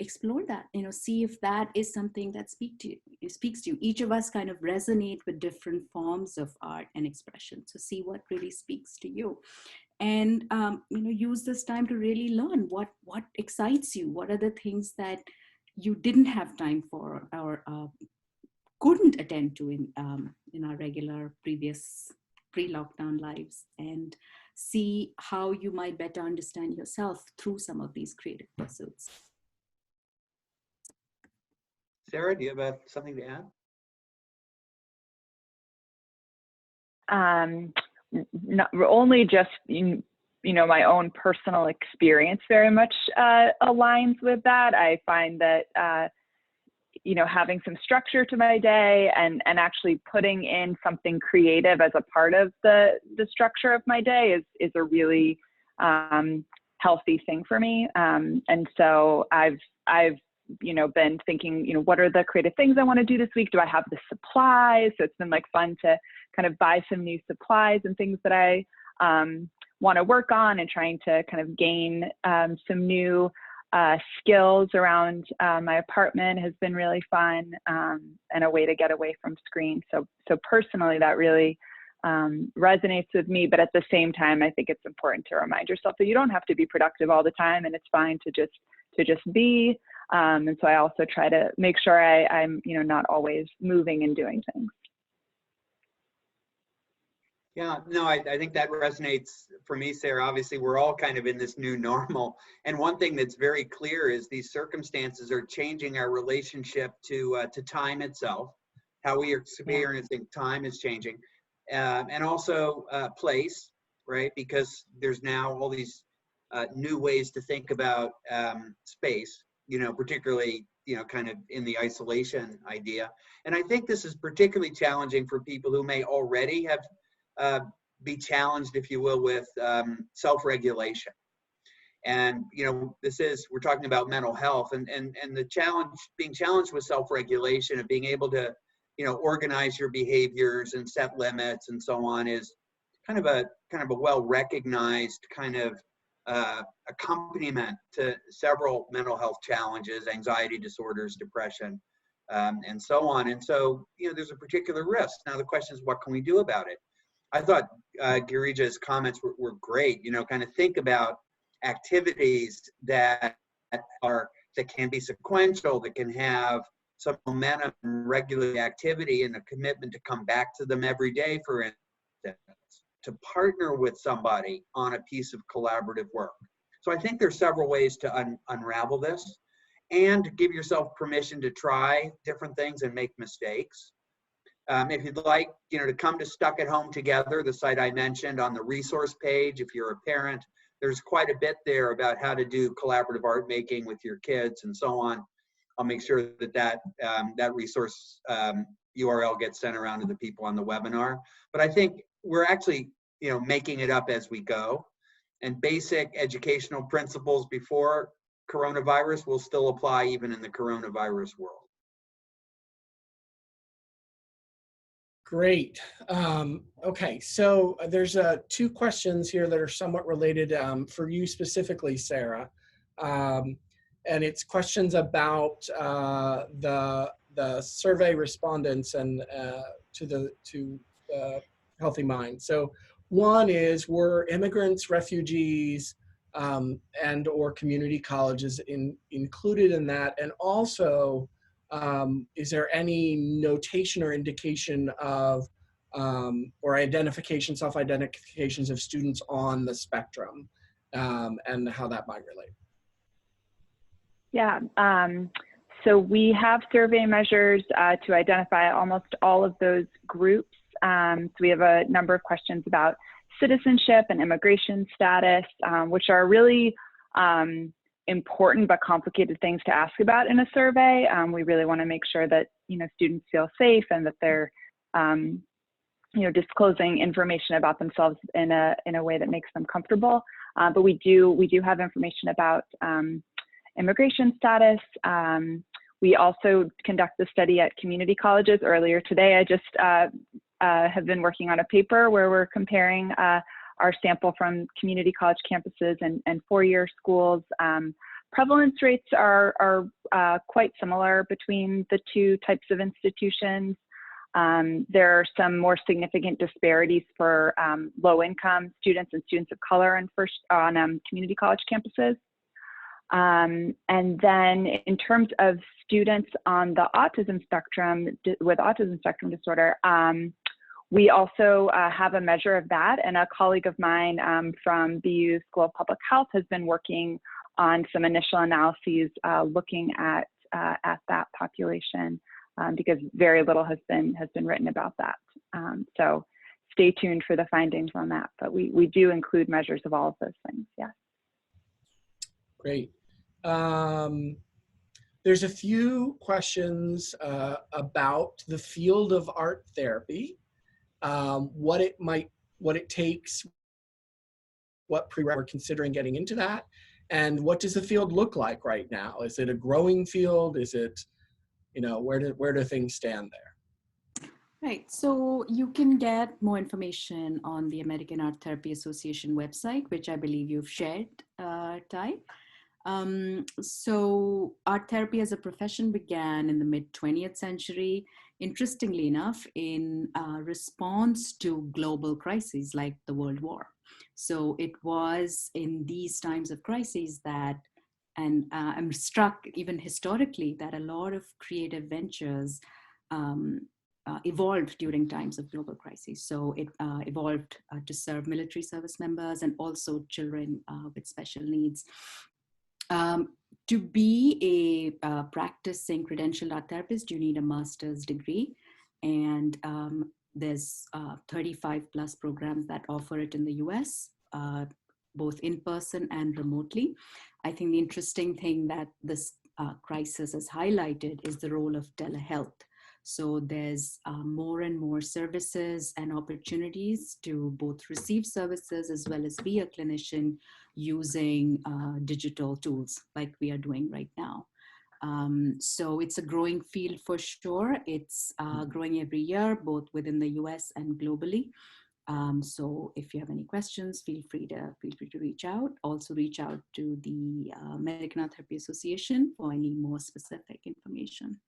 Explore that, see if that is something that speaks to you. Each of us kind of resonate with different forms of art and expression. So see what really speaks to you. and use this time to really learn what excites you, what are the things that you didn't have time for or couldn't attend to in our regular previous pre-lockdown lives, and see how you might better understand yourself through some of these creative pursuits. Sarah, do you have something to add? Not only just my own personal experience very much aligns with that. I find that having some structure to my day and actually putting in something creative as a part of the structure of my day is a really healthy thing for me. And so I've been thinking, what are the creative things I want to do this week? Do I have the supplies? So it's been like fun to kind of buy some new supplies and things that I want to work on, and trying to kind of gain some new skills around my apartment has been really fun, and a way to get away from screens. So personally, that really resonates with me. But at the same time, I think it's important to remind yourself that you don't have to be productive all the time, and it's fine to just be. And so I also try to make sure I'm not always moving and doing things. Yeah, no, I think that resonates for me, Sarah. Obviously, we're all kind of in this new normal. And one thing that's very clear is these circumstances are changing our relationship to time itself. How we are experiencing time is changing. And also place, right? Because there's now all these new ways to think about space, particularly, kind of in the isolation idea. And I think this is particularly challenging for people who may already have be challenged, if you will, with self-regulation. And we're talking about mental health, and the being challenged with self-regulation, of being able to organize your behaviors and set limits and so on, is kind of a well-recognized kind of accompaniment to several mental health challenges, anxiety disorders, depression, and so on. And so there's a particular risk. Now the question is, what can we do about it? I thought Girija's comments were great. Kind of think about activities that can be sequential, that can have some momentum and regular activity, and a commitment to come back to them every day, for instance, to partner with somebody on a piece of collaborative work. So I think there's several ways to unravel this, and give yourself permission to try different things and make mistakes. If you'd like, to come to Stuck at Home Together, the site I mentioned on the resource page, if you're a parent, there's quite a bit there about how to do collaborative art making with your kids and so on. I'll make sure that resource URL gets sent around to the people on the webinar. But I think we're actually, making it up as we go. And basic educational principles before coronavirus will still apply even in the coronavirus world. Great. Okay, so there's two questions here that are somewhat related for you specifically, Sarah. And it's questions about the survey respondents and to Healthy Mind. So one is, were immigrants, refugees, and or community colleges included in that? And also, is there any notation or indication of or self-identifications of students on the spectrum, and how that might relate? Yeah, so we have survey measures to identify almost all of those groups. So we have a number of questions about citizenship and immigration status, which are really important but complicated things to ask about in a survey. We really want to make sure that students feel safe, and that they're disclosing information about themselves in a way that makes them comfortable. But we do have information about immigration status. We also conduct the study at community colleges. Earlier today, I just have been working on a paper where we're comparing our sample from community college campuses and four-year schools. Prevalence rates are quite similar between the two types of institutions. There are some more significant disparities for low-income students and students of color on community college campuses. And then in terms of students on the autism spectrum, with autism spectrum disorder, we also have a measure of that, and a colleague of mine from BU School of Public Health has been working on some initial analyses looking at that population because very little has been written about that. So stay tuned for the findings on that, but we do include measures of all of those things, yes. Great. There's a few questions about the field of art therapy, what it takes, what we're considering getting into that, and what does the field look like right now? Is it a growing field? Is it, where do things stand there? Right, so you can get more information on the American Art Therapy Association website, which I believe you've shared, Ty. So art therapy as a profession began in the mid-20th century, interestingly enough, in response to global crises like the World War. So it was in these times of crises that, and I'm struck even historically, that a lot of creative ventures evolved during times of global crises. So it evolved to serve military service members and also children with special needs. To be a practicing credentialed art therapist, you need a master's degree, and there's 35 plus programs that offer it in the US, both in person and remotely. I think the interesting thing that this crisis has highlighted is the role of telehealth. So there's more and more services and opportunities to both receive services as well as be a clinician using digital tools like we are doing right now. So it's a growing field for sure. It's growing every year, both within the US and globally. So if you have any questions, feel free to reach out. Also reach out to the American Art Therapy Association for any more specific information.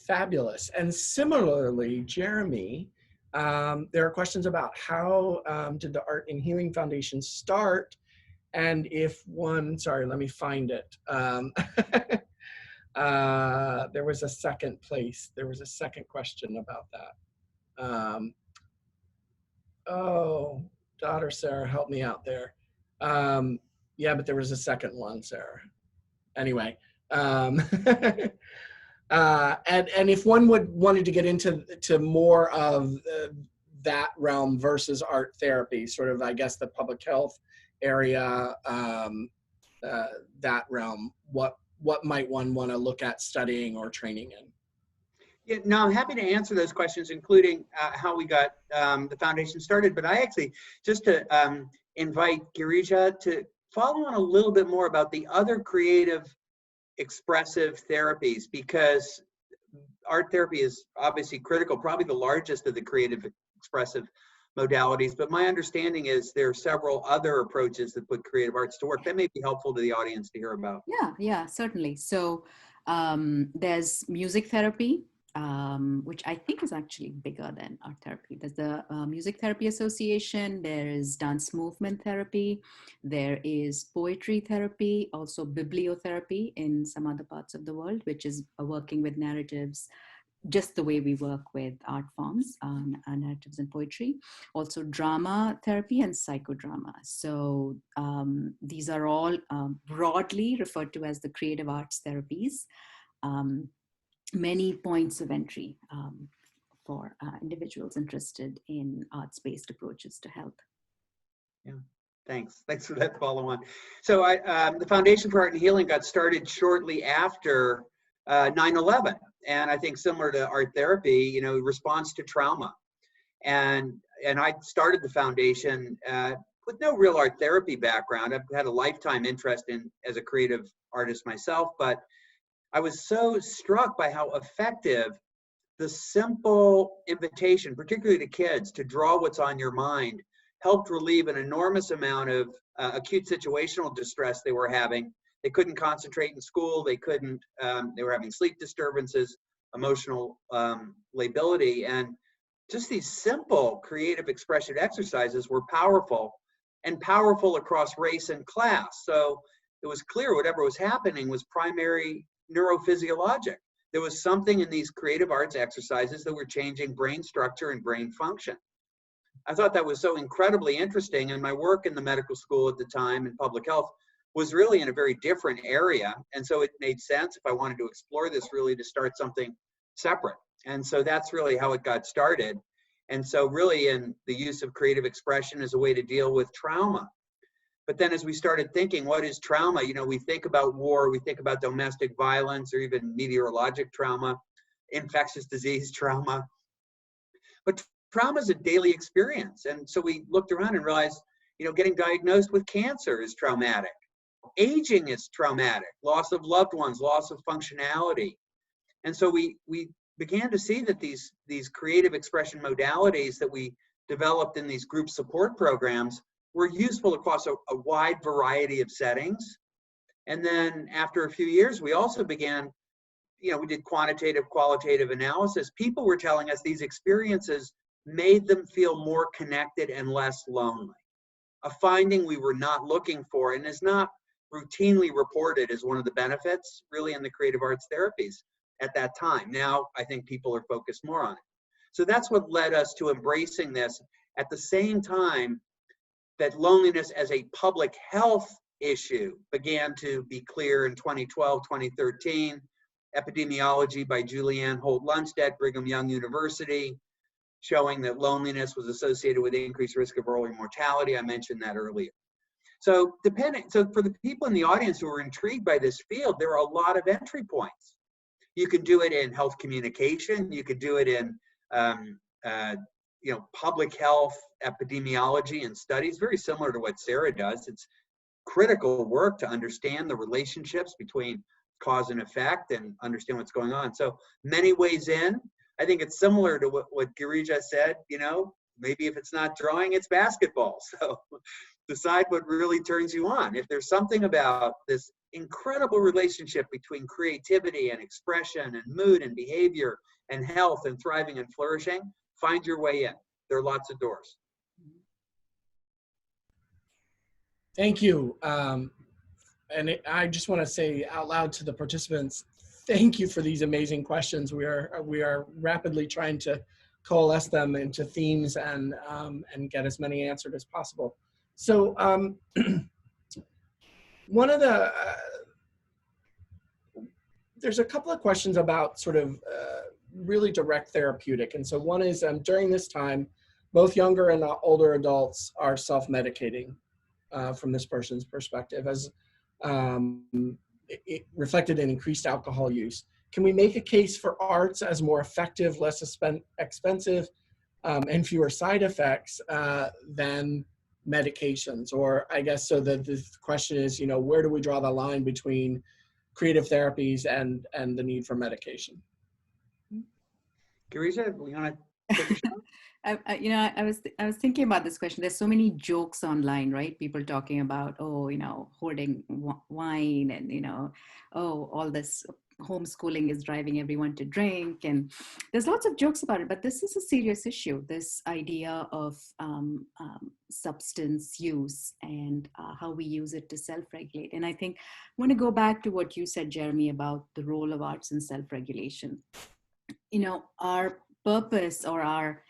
Fabulous. And similarly, Jeremy, there are questions about how did the Art and Healing Foundation start, and if one, sorry, let me find it. There was a second question about that. Oh, daughter Sarah, help me out there. Yeah, but there was a second one, Sarah. Anyway. And if one wanted to get into more of that realm versus art therapy, sort of, I guess, the public health area, that realm, what might one want to look at studying or training in? Yeah, no, I'm happy to answer those questions, including how we got the foundation started. But I actually, just to invite Girija to follow on a little bit more about the other creative expressive therapies, because art therapy is obviously critical, probably the largest of the creative expressive modalities, but my understanding is there are several other approaches that put creative arts to work. That may be helpful to the audience to hear about. Yeah, certainly. So there's music therapy, which I think is actually bigger than art therapy. There's the Music Therapy Association, there is dance movement therapy, there is poetry therapy, also bibliotherapy in some other parts of the world, which is working with narratives just the way we work with art forms, narratives and poetry. Also drama therapy and psychodrama. So these are all broadly referred to as the creative arts therapies. Many points of entry for individuals interested in arts-based approaches to health. Yeah, thanks for that follow on. So the Foundation for Art and Healing got started shortly after 9/11, and I think similar to art therapy, response to trauma. And I started the foundation with no real art therapy background. I've had a lifetime interest as a creative artist myself, but I was so struck by how effective the simple invitation, particularly to kids, to draw what's on your mind, helped relieve an enormous amount of acute situational distress they were having. They couldn't concentrate in school. They were having sleep disturbances, emotional lability. And just these simple creative expression exercises were powerful, and powerful across race and class. So it was clear whatever was happening was primary neurophysiologic. There was something in these creative arts exercises that were changing brain structure and brain function. I thought that was so incredibly interesting, and my work in the medical school at the time in public health was really in a very different area. And so it made sense, if I wanted to explore this, really to start something separate. And so that's really how it got started. And so really in the use of creative expression as a way to deal with trauma. But then as we started thinking, what is trauma? You know, we think about war, we think about domestic violence, or even meteorologic trauma, infectious disease trauma. But trauma is a daily experience. And so we looked around and realized, you know, getting diagnosed with cancer is traumatic. Aging is traumatic, loss of loved ones, loss of functionality. And so we began to see that these creative expression modalities that we developed in these group support programs were useful across a wide variety of settings. And then after a few years, we also began, you know, we did quantitative, qualitative analysis. People were telling us these experiences made them feel more connected and less lonely. A finding we were not looking for and is not routinely reported as one of the benefits really in the creative arts therapies at that time. Now, I think people are focused more on it. So that's what led us to embracing this at the same time that loneliness as a public health issue began to be clear in 2012, 2013. Epidemiology by Julianne Holt-Lundstedt, Brigham Young University, showing that loneliness was associated with increased risk of early mortality. I mentioned that earlier. So for the people in the audience who are intrigued by this field, there are a lot of entry points. You can do it in health communication. You could do it in you know, public health, epidemiology, and studies, very similar to what Sarah does. It's critical work to understand the relationships between cause and effect and understand what's going on. So many ways in. I think it's similar to what Girija said, you know, maybe if it's not drawing, it's basketball. So decide what really turns you on. If there's something about this incredible relationship between creativity and expression and mood and behavior and health and thriving and flourishing, find your way in. There are lots of doors. Thank you. I just want to say out loud to the participants, thank you for these amazing questions. We are rapidly trying to coalesce them into themes and get as many answered as possible. So one of the, there's a couple of questions about sort of really direct therapeutic. And so one is during this time, both younger and older adults are self-medicating from this person's perspective, as it reflected in increased alcohol use. Can we make a case for arts as more effective, less expensive, and fewer side effects than medications? Or I guess, so the question is, you know, where do we draw the line between creative therapies and the need for medication? Girija, we want to take a shot? You know, I was thinking about this question. There's so many jokes online, right? People talking about, oh, you know, hoarding wine, and, you know, oh, all this homeschooling is driving everyone to drink, and there's lots of jokes about it. But this is a serious issue. This idea of substance use and how we use it to self-regulate. And I think I want to go back to what you said, Jeremy, about the role of arts in self-regulation. You know, our purpose or our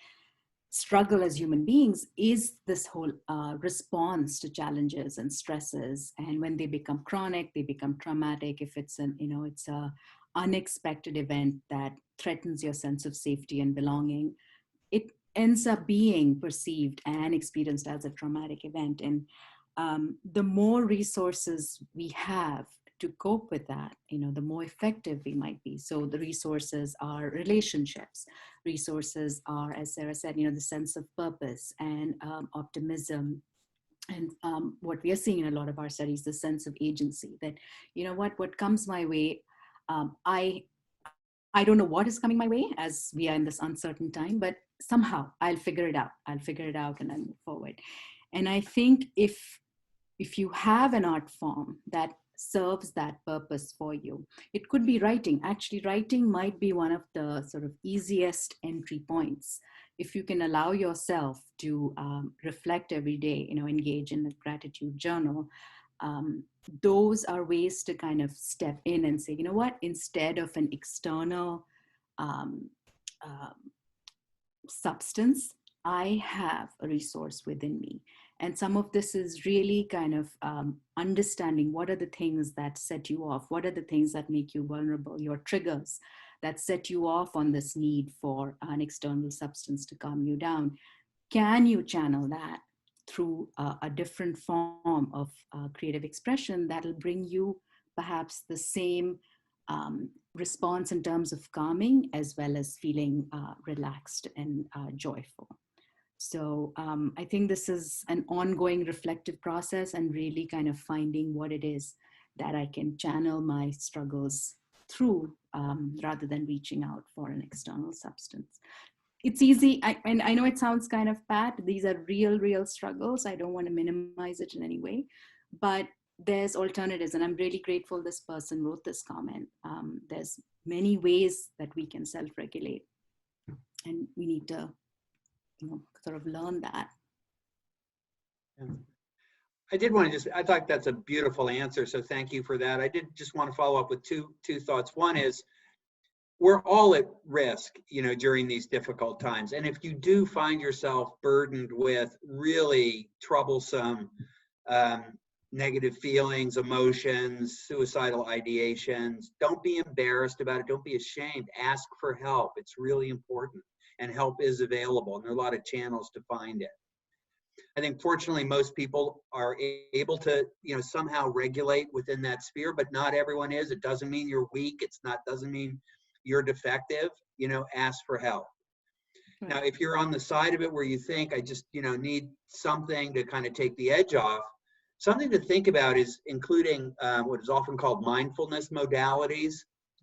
struggle as human beings is this whole response to challenges and stresses. And when they become chronic, they become traumatic. If it's an, you know, it's a unexpected event that threatens your sense of safety and belonging, it ends up being perceived and experienced as a traumatic event. And the more resources we have to cope with that, you know, the more effective we might be. So the resources are relationships. Resources are, as Sarah said, you know, the sense of purpose and optimism. And what we are seeing in a lot of our studies, the sense of agency, that, you know what comes my way, I don't know what is coming my way as we are in this uncertain time, but somehow I'll figure it out. I'll figure it out and I'll move forward. And I think if you have an art form that serves that purpose for you. It could be writing. Actually, writing might be one of the sort of easiest entry points. If you can allow yourself to reflect every day, engage in a gratitude journal, those are ways to kind of step in and say, you know what, instead of an external substance, I have a resource within me. And some of this is really kind of understanding what are the things that set you off, what are the things that make you vulnerable, your triggers that set you off on this need for an external substance to calm you down. Can you channel that through a different form of creative expression that'll bring you perhaps the same response in terms of calming as well as feeling relaxed and joyful. So I think this is an ongoing reflective process and really kind of finding what it is that I can channel my struggles through rather than reaching out for an external substance. It's easy, and I know it sounds kind of bad. These are real struggles. I don't want to minimize it in any way, but there's alternatives, and I'm really grateful this person wrote this comment. There's many ways that we can self-regulate, and we need to sort of learn that. I did want to I thought that's a beautiful answer, so thank you for that. I did just want to follow up with two thoughts. One is, we're all at risk, during these difficult times. And if you do find yourself burdened with really troublesome negative feelings, emotions, suicidal ideations, don't be embarrassed about it. Don't be ashamed. Ask for help. It's really important. And help is available. And there are a lot of channels to find it. I think fortunately most people are able to, somehow regulate within that sphere, but not everyone is. It doesn't mean you're weak. Doesn't mean you're defective. Ask for help. Now, if you're on the side of it where you think I just, need something to kind of take the edge off, something to think about is including what is often called mindfulness modalities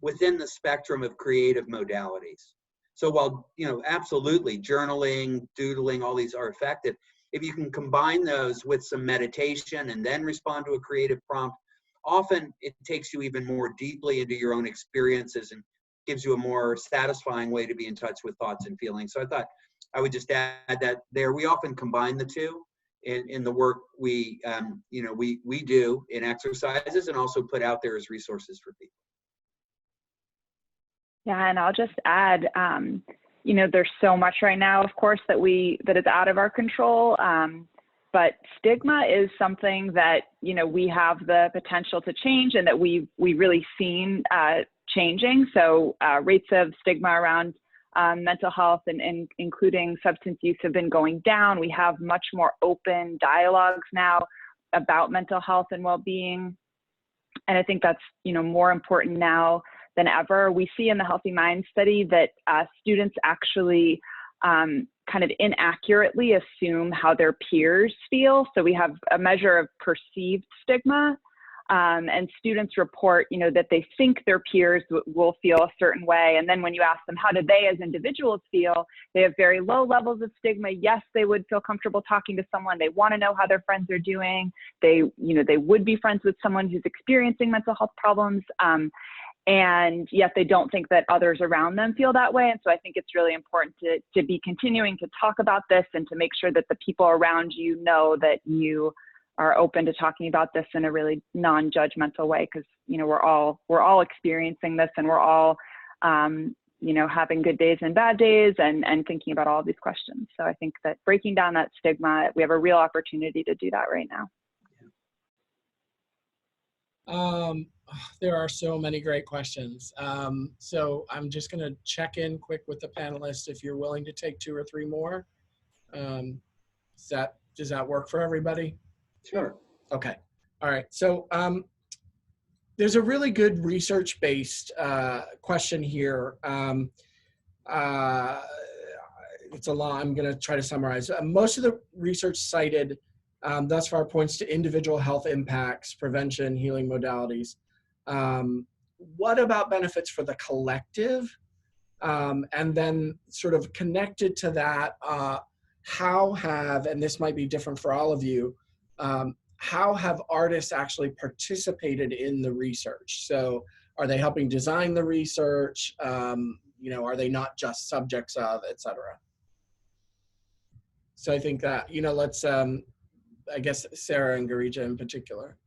within the spectrum of creative modalities. So while, absolutely journaling, doodling, all these are effective, if you can combine those with some meditation and then respond to a creative prompt, often it takes you even more deeply into your own experiences and gives you a more satisfying way to be in touch with thoughts and feelings. So I thought I would just add that there. We often combine the two in the work we do in exercises and also put out there as resources for people. Yeah, and I'll just add, there's so much right now, of course, that is out of our control. But stigma is something that, we have the potential to change and that we've really seen changing. So rates of stigma around mental health and including substance use have been going down. We have much more open dialogues now about mental health and well-being. And I think that's, more important now than ever. We see in the Healthy Mind study that students actually kind of inaccurately assume how their peers feel. So we have a measure of perceived stigma, and students report, that they think their peers will feel a certain way. And then when you ask them, how do they as individuals feel? They have very low levels of stigma. Yes, they would feel comfortable talking to someone. They want to know how their friends are doing. They would be friends with someone who's experiencing mental health problems. And yet they don't think that others around them feel that way. And so I think it's really important to be continuing to talk about this and to make sure that the people around you know that you are open to talking about this in a really non-judgmental way, because we're all experiencing this, and we're all having good days and bad days, and thinking about all of these questions. So I think that breaking down that stigma, we have a real opportunity to do that right now. There are so many great questions. So I'm just going to check in quick with the panelists if you're willing to take 2 or 3 more. Does that work for everybody? Sure. Okay. All right. So there's a really good research-based question here. It's a lot. I'm going to try to summarize. Most of the research cited thus far points to individual health impacts, prevention, healing modalities. What about benefits for the collective? And then sort of connected to that, and this might be different for all of you, how have artists actually participated in the research? So are they helping design the research? Are they not just subjects of, et cetera? So I think that, let's, I guess, Sarah and Girija in particular.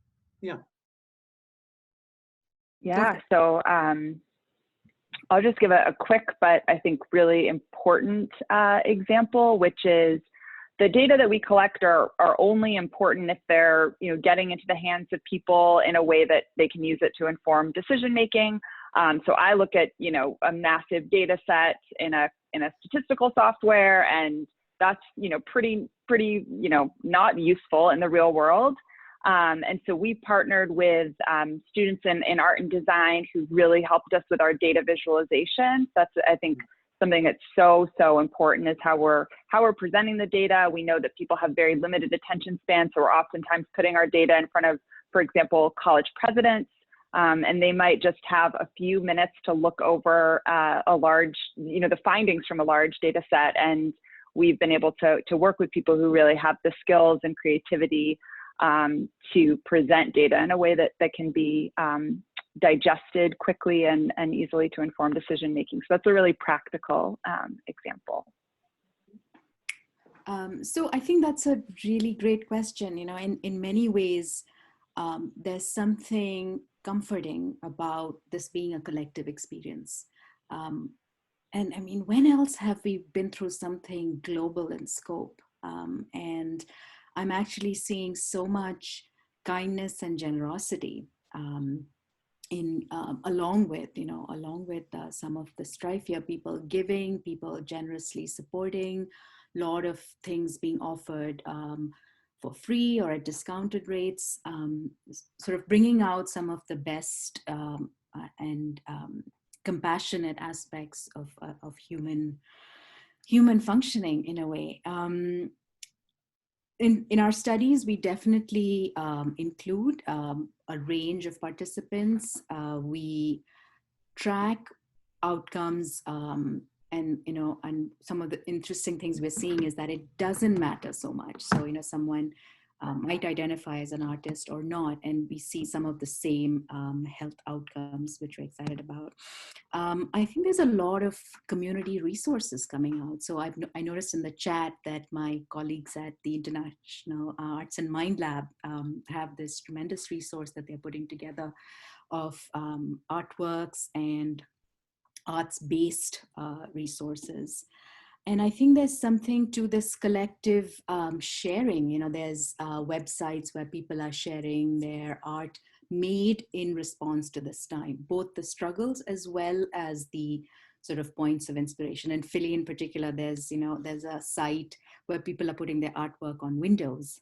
Yeah. Yeah, so I'll just give a quick, but I think really important example, which is the data that we collect are only important if they're getting into the hands of people in a way that they can use it to inform decision making. So I look at a massive data set in a statistical software, and that's pretty not useful in the real world. And so we partnered with students in art and design who really helped us with our data visualization. That's, I think, something that's so important is how we're presenting the data. We know that people have very limited attention span, so we're oftentimes putting our data in front of, for example, college presidents, and they might just have a few minutes to look over a large, the findings from a large data set. And we've been able to work with people who really have the skills and creativity to present data in a way that can be digested quickly and easily to inform decision making. So that's a really practical example. So I think that's a really great question. In many ways, there's something comforting about this being a collective experience. And I mean, when else have we been through something global in scope? And I'm actually seeing so much kindness and generosity along with some of the strife here, people giving, people generously supporting, a lot of things being offered for free or at discounted rates, sort of bringing out some of the best and compassionate aspects of human functioning in a way. In our studies, we definitely include a range of participants. We track outcomes, and some of the interesting things we're seeing is that it doesn't matter so much. So someone might identify as an artist or not, and we see some of the same health outcomes, which we're excited about. I think there's a lot of community resources coming out. So I noticed in the chat that my colleagues at the International Arts and Mind Lab have this tremendous resource that they're putting together of artworks and arts-based resources. And I think there's something to this collective sharing. There's websites where people are sharing their art made in response to this time, both the struggles as well as the sort of points of inspiration. And Philly in particular, there's a site where people are putting their artwork on windows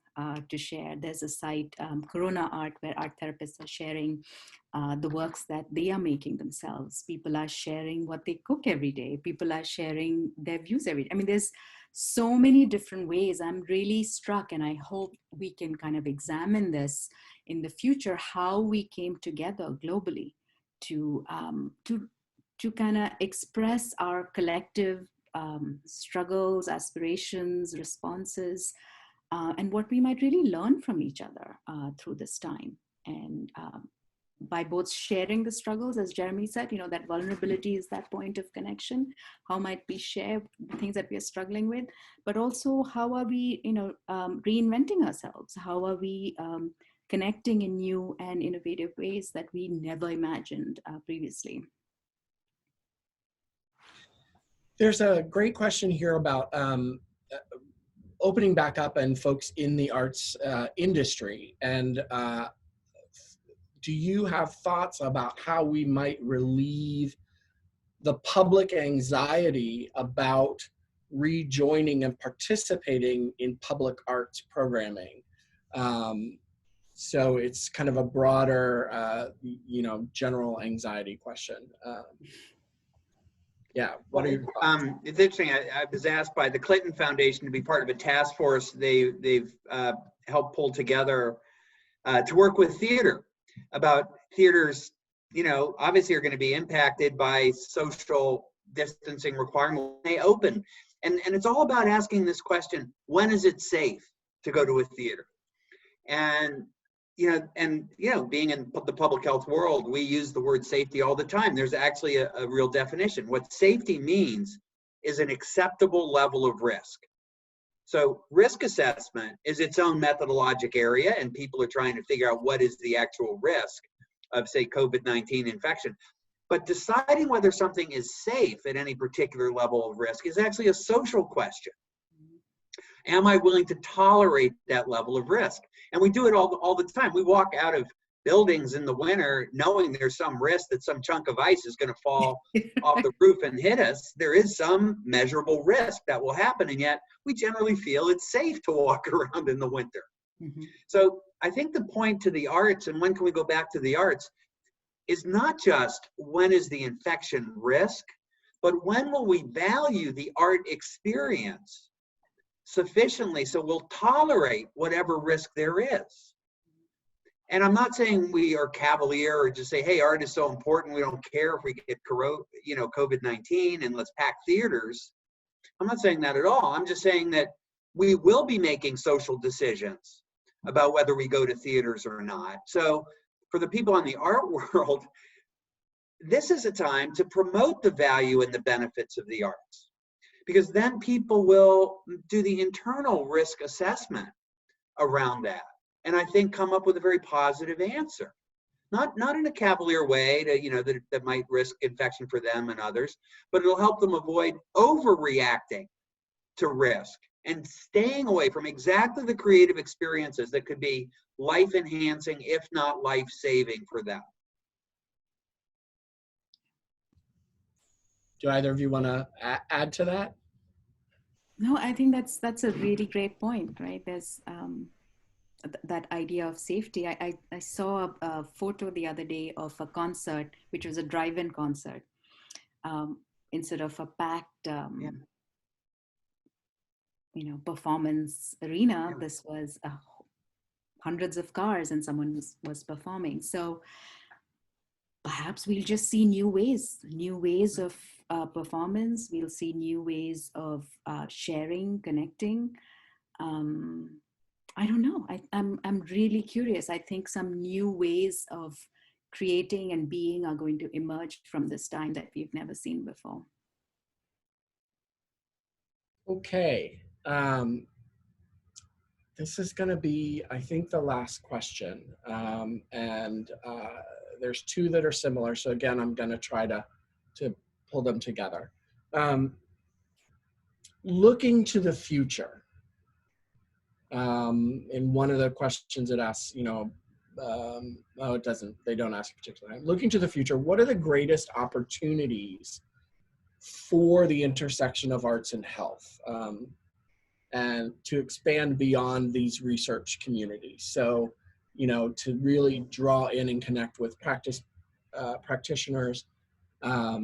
to share. There's a site, Corona Art, where art therapists are sharing the works that they are making themselves. People are sharing what they cook every day. People are sharing their views every day. I mean, there's so many different ways. I'm really struck, and I hope we can kind of examine this in the future, how we came together globally to kind of express our collective struggles, aspirations, responses, and what we might really learn from each other through this time. And by both sharing the struggles, as Jeremy said, that vulnerability is that point of connection. How might we share the things that we are struggling with, but also how are we, reinventing ourselves? How are we connecting in new and innovative ways that we never imagined previously? There's a great question here about opening back up and folks in the arts industry. And do you have thoughts about how we might relieve the public anxiety about rejoining and participating in public arts programming? So it's kind of a broader, general anxiety question. Yeah, what are your thoughts? It's interesting. I was asked by the Clinton Foundation to be part of a task force they've helped pull together to work with theater about theaters, obviously are going to be impacted by social distancing requirements when they open. And it's all about asking this question: when is it safe to go to a theater? And being in the public health world, we use the word safety all the time. There's actually a real definition. What safety means is an acceptable level of risk. So risk assessment is its own methodologic area, and people are trying to figure out what is the actual risk of, say, COVID-19 infection. But deciding whether something is safe at any particular level of risk is actually a social question. Am I willing to tolerate that level of risk? And we do it all the time. We walk out of buildings in the winter knowing there's some risk that some chunk of ice is going to fall off the roof and hit us. There is some measurable risk that will happen, and yet we generally feel it's safe to walk around in the winter. Mm-hmm. So I think the point to the arts, and when can we go back to the arts, is not just when is the infection risk, but when will we value the art experience sufficiently so we'll tolerate whatever risk there is. And I'm not saying we are cavalier or just say, hey, art is so important, we don't care if we get COVID-19 and let's pack theaters. I'm not saying that at all. I'm just saying that we will be making social decisions about whether we go to theaters or not. So for the people in the art world, this is a time to promote the value and the benefits of the arts, because then people will do the internal risk assessment around that, and I think come up with a very positive answer. Not in a cavalier way to, that might risk infection for them and others, but it'll help them avoid overreacting to risk and staying away from exactly the creative experiences that could be life-enhancing, if not life-saving for them. Do either of you want to add to that? No, I think that's a really great point, right? There's that idea of safety. I saw a photo the other day of a concert, which was a drive-in concert. Instead of a packed, performance arena, this was hundreds of cars and someone was performing. So perhaps we'll just see new ways of performance. We'll see new ways of sharing, connecting. I don't know. I'm really curious. I think some new ways of creating and being are going to emerge from this time that we've never seen before. Okay. This is going to be, I think, the last question. There's two that are similar. So again, I'm going to try to pull them together. Looking to the future. In one of the questions it asks, they don't ask particularly. Looking to the future, what are the greatest opportunities for the intersection of arts and health, and to expand beyond these research communities? So, to really draw in and connect with practitioners. Let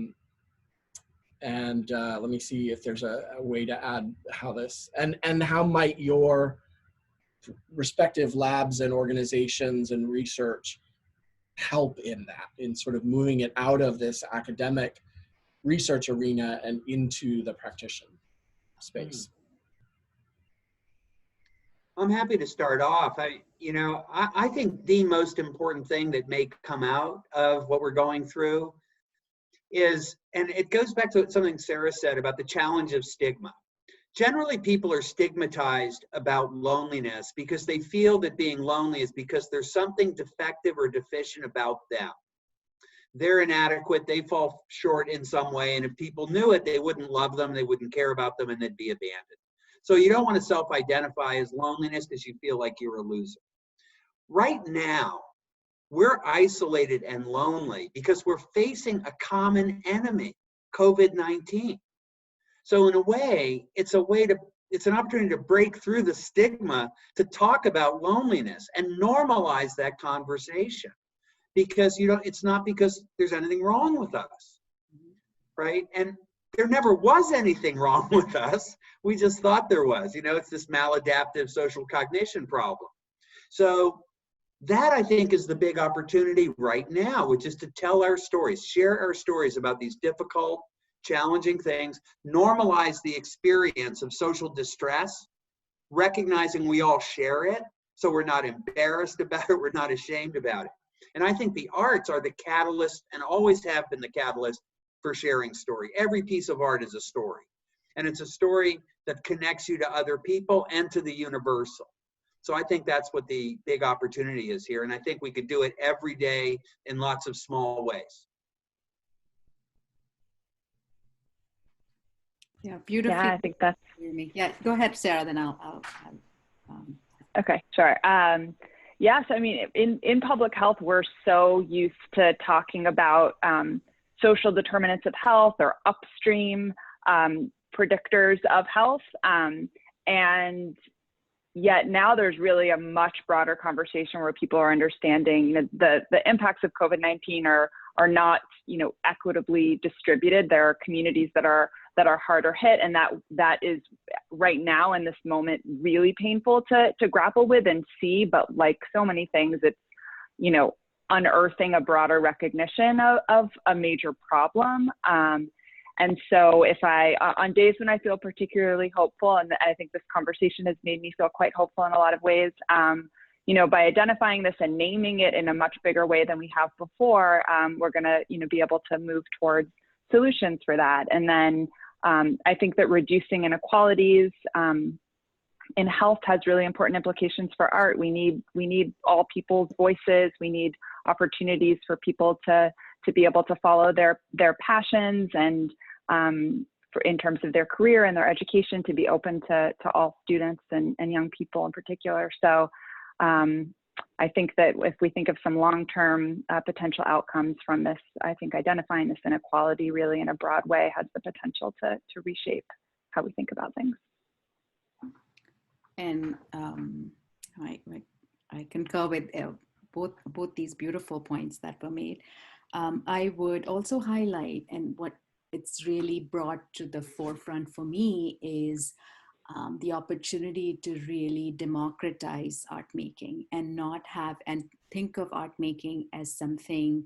me see if there's a way to add how this, and how might your respective labs and organizations and research help in that, in sort of moving it out of this academic research arena and into the practitioner space. I'm happy to start off. I think the most important thing that may come out of what we're going through is, and it goes back to something Sarah said about the challenge of stigma. Generally, people are stigmatized about loneliness because they feel that being lonely is because there's something defective or deficient about them. They're inadequate, they fall short in some way, and if people knew it, they wouldn't love them, they wouldn't care about them, and they'd be abandoned. So you don't want to self-identify as loneliness because you feel like you're a loser. Right now, we're isolated and lonely because we're facing a common enemy, COVID-19. So in a way, it's an opportunity to break through the stigma to talk about loneliness and normalize that conversation. Because it's not because there's anything wrong with us, right? And there never was anything wrong with us. We just thought there was. It's this maladaptive social cognition problem. So that, I think, is the big opportunity right now, which is to tell our stories, share our stories about these difficult, challenging things, normalize the experience of social distress, recognizing we all share it, so we're not embarrassed about it, we're not ashamed about it. And I think the arts are the catalyst, and always have been the catalyst, for sharing story. Every piece of art is a story, and it's a story that connects you to other people and to the universal. So I think that's what the big opportunity is here, and I think we could do it every day in lots of small ways. Yeah, beautiful. Yeah, I think that's. Yeah, go ahead, Sarah. Then I'll Okay, sure. Yes, I mean, in public health, we're so used to talking about social determinants of health or upstream predictors of health, and yet now there's really a much broader conversation where people are understanding the impacts of COVID-19 are not, equitably distributed. There are communities that are harder hit, and that is right now in this moment really painful to grapple with and see. But like so many things, it's unearthing a broader recognition of a major problem. And so if on days when I feel particularly hopeful, and I think this conversation has made me feel quite hopeful in a lot of ways, by identifying this and naming it in a much bigger way than we have before, we're gonna, be able to move towards solutions for that. And then I think that reducing inequalities in health has really important implications for art. We need all people's voices. We need opportunities for people to be able to follow their passions, and in terms of their career and their education, to be open to all students and young people in particular. So I think that if we think of some long-term potential outcomes from this, I think identifying this inequality really in a broad way has the potential to reshape how we think about things. And I concur with both these beautiful points that were made. I would also highlight, and what it's really brought to the forefront for me is the opportunity to really democratize art making, and not have and think of art making as something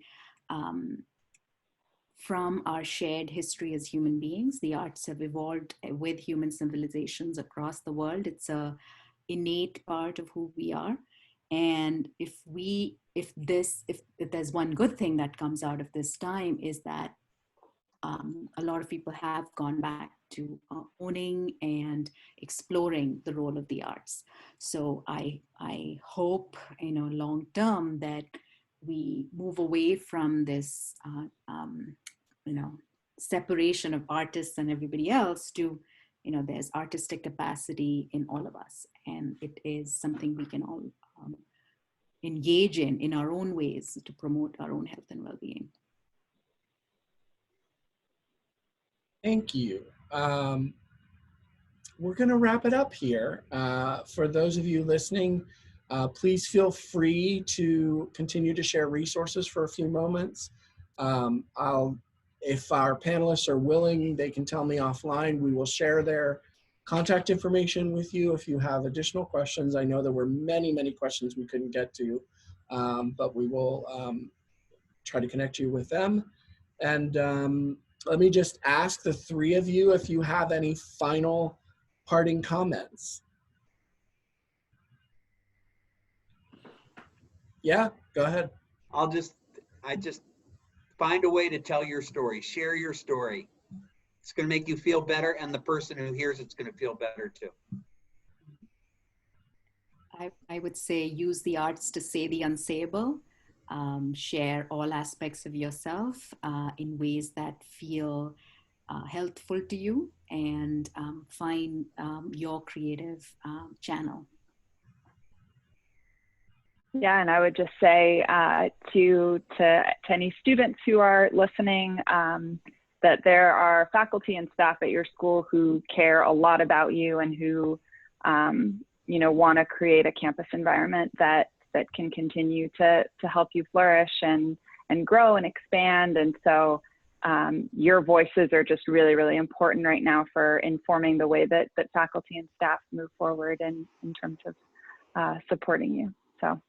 from our shared history as human beings. The arts have evolved with human civilizations across the world. It's a innate part of who we are. And if there's one good thing that comes out of this time, is that a lot of people have gone back to owning and exploring the role of the arts. So I hope, long term, that we move away from this, separation of artists and everybody else to, there's artistic capacity in all of us, and it is something we can all engage in our own ways to promote our own health and well-being. Thank you. We're going to wrap it up here. For those of you listening, please feel free to continue to share resources for a few moments. If our panelists are willing, they can tell me offline. We will share their contact information with you if you have additional questions. I know there were many, many questions we couldn't get to, but we will try to connect you with them. And let me just ask the three of you if you have any final parting comments. Yeah, go ahead. I just find a way to tell your story, share your story. It's going to make you feel better, and the person who hears it's going to feel better too. I would say use the arts to say the unsayable. Share all aspects of yourself in ways that feel healthful to you, and find your creative channel. Yeah, and I would just say to any students who are listening, that there are faculty and staff at your school who care a lot about you, and who want to create a campus environment that can continue to help you flourish and grow and expand. And so your voices are just really, really important right now for informing the way that faculty and staff move forward in terms of supporting you. So.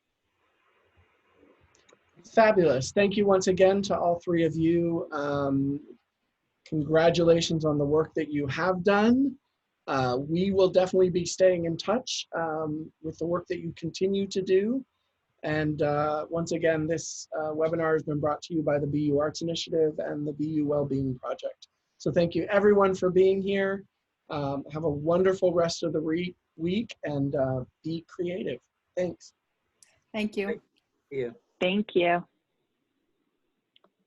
Fabulous. Thank you once again to all three of you. Congratulations on the work that you have done. We will definitely be staying in touch with the work that you continue to do. And once again, this webinar has been brought to you by the BU Arts Initiative and the BU Wellbeing Project. So thank you everyone for being here. Have a wonderful rest of the week and be creative. Thanks. Thank you. Thank you. Thank you.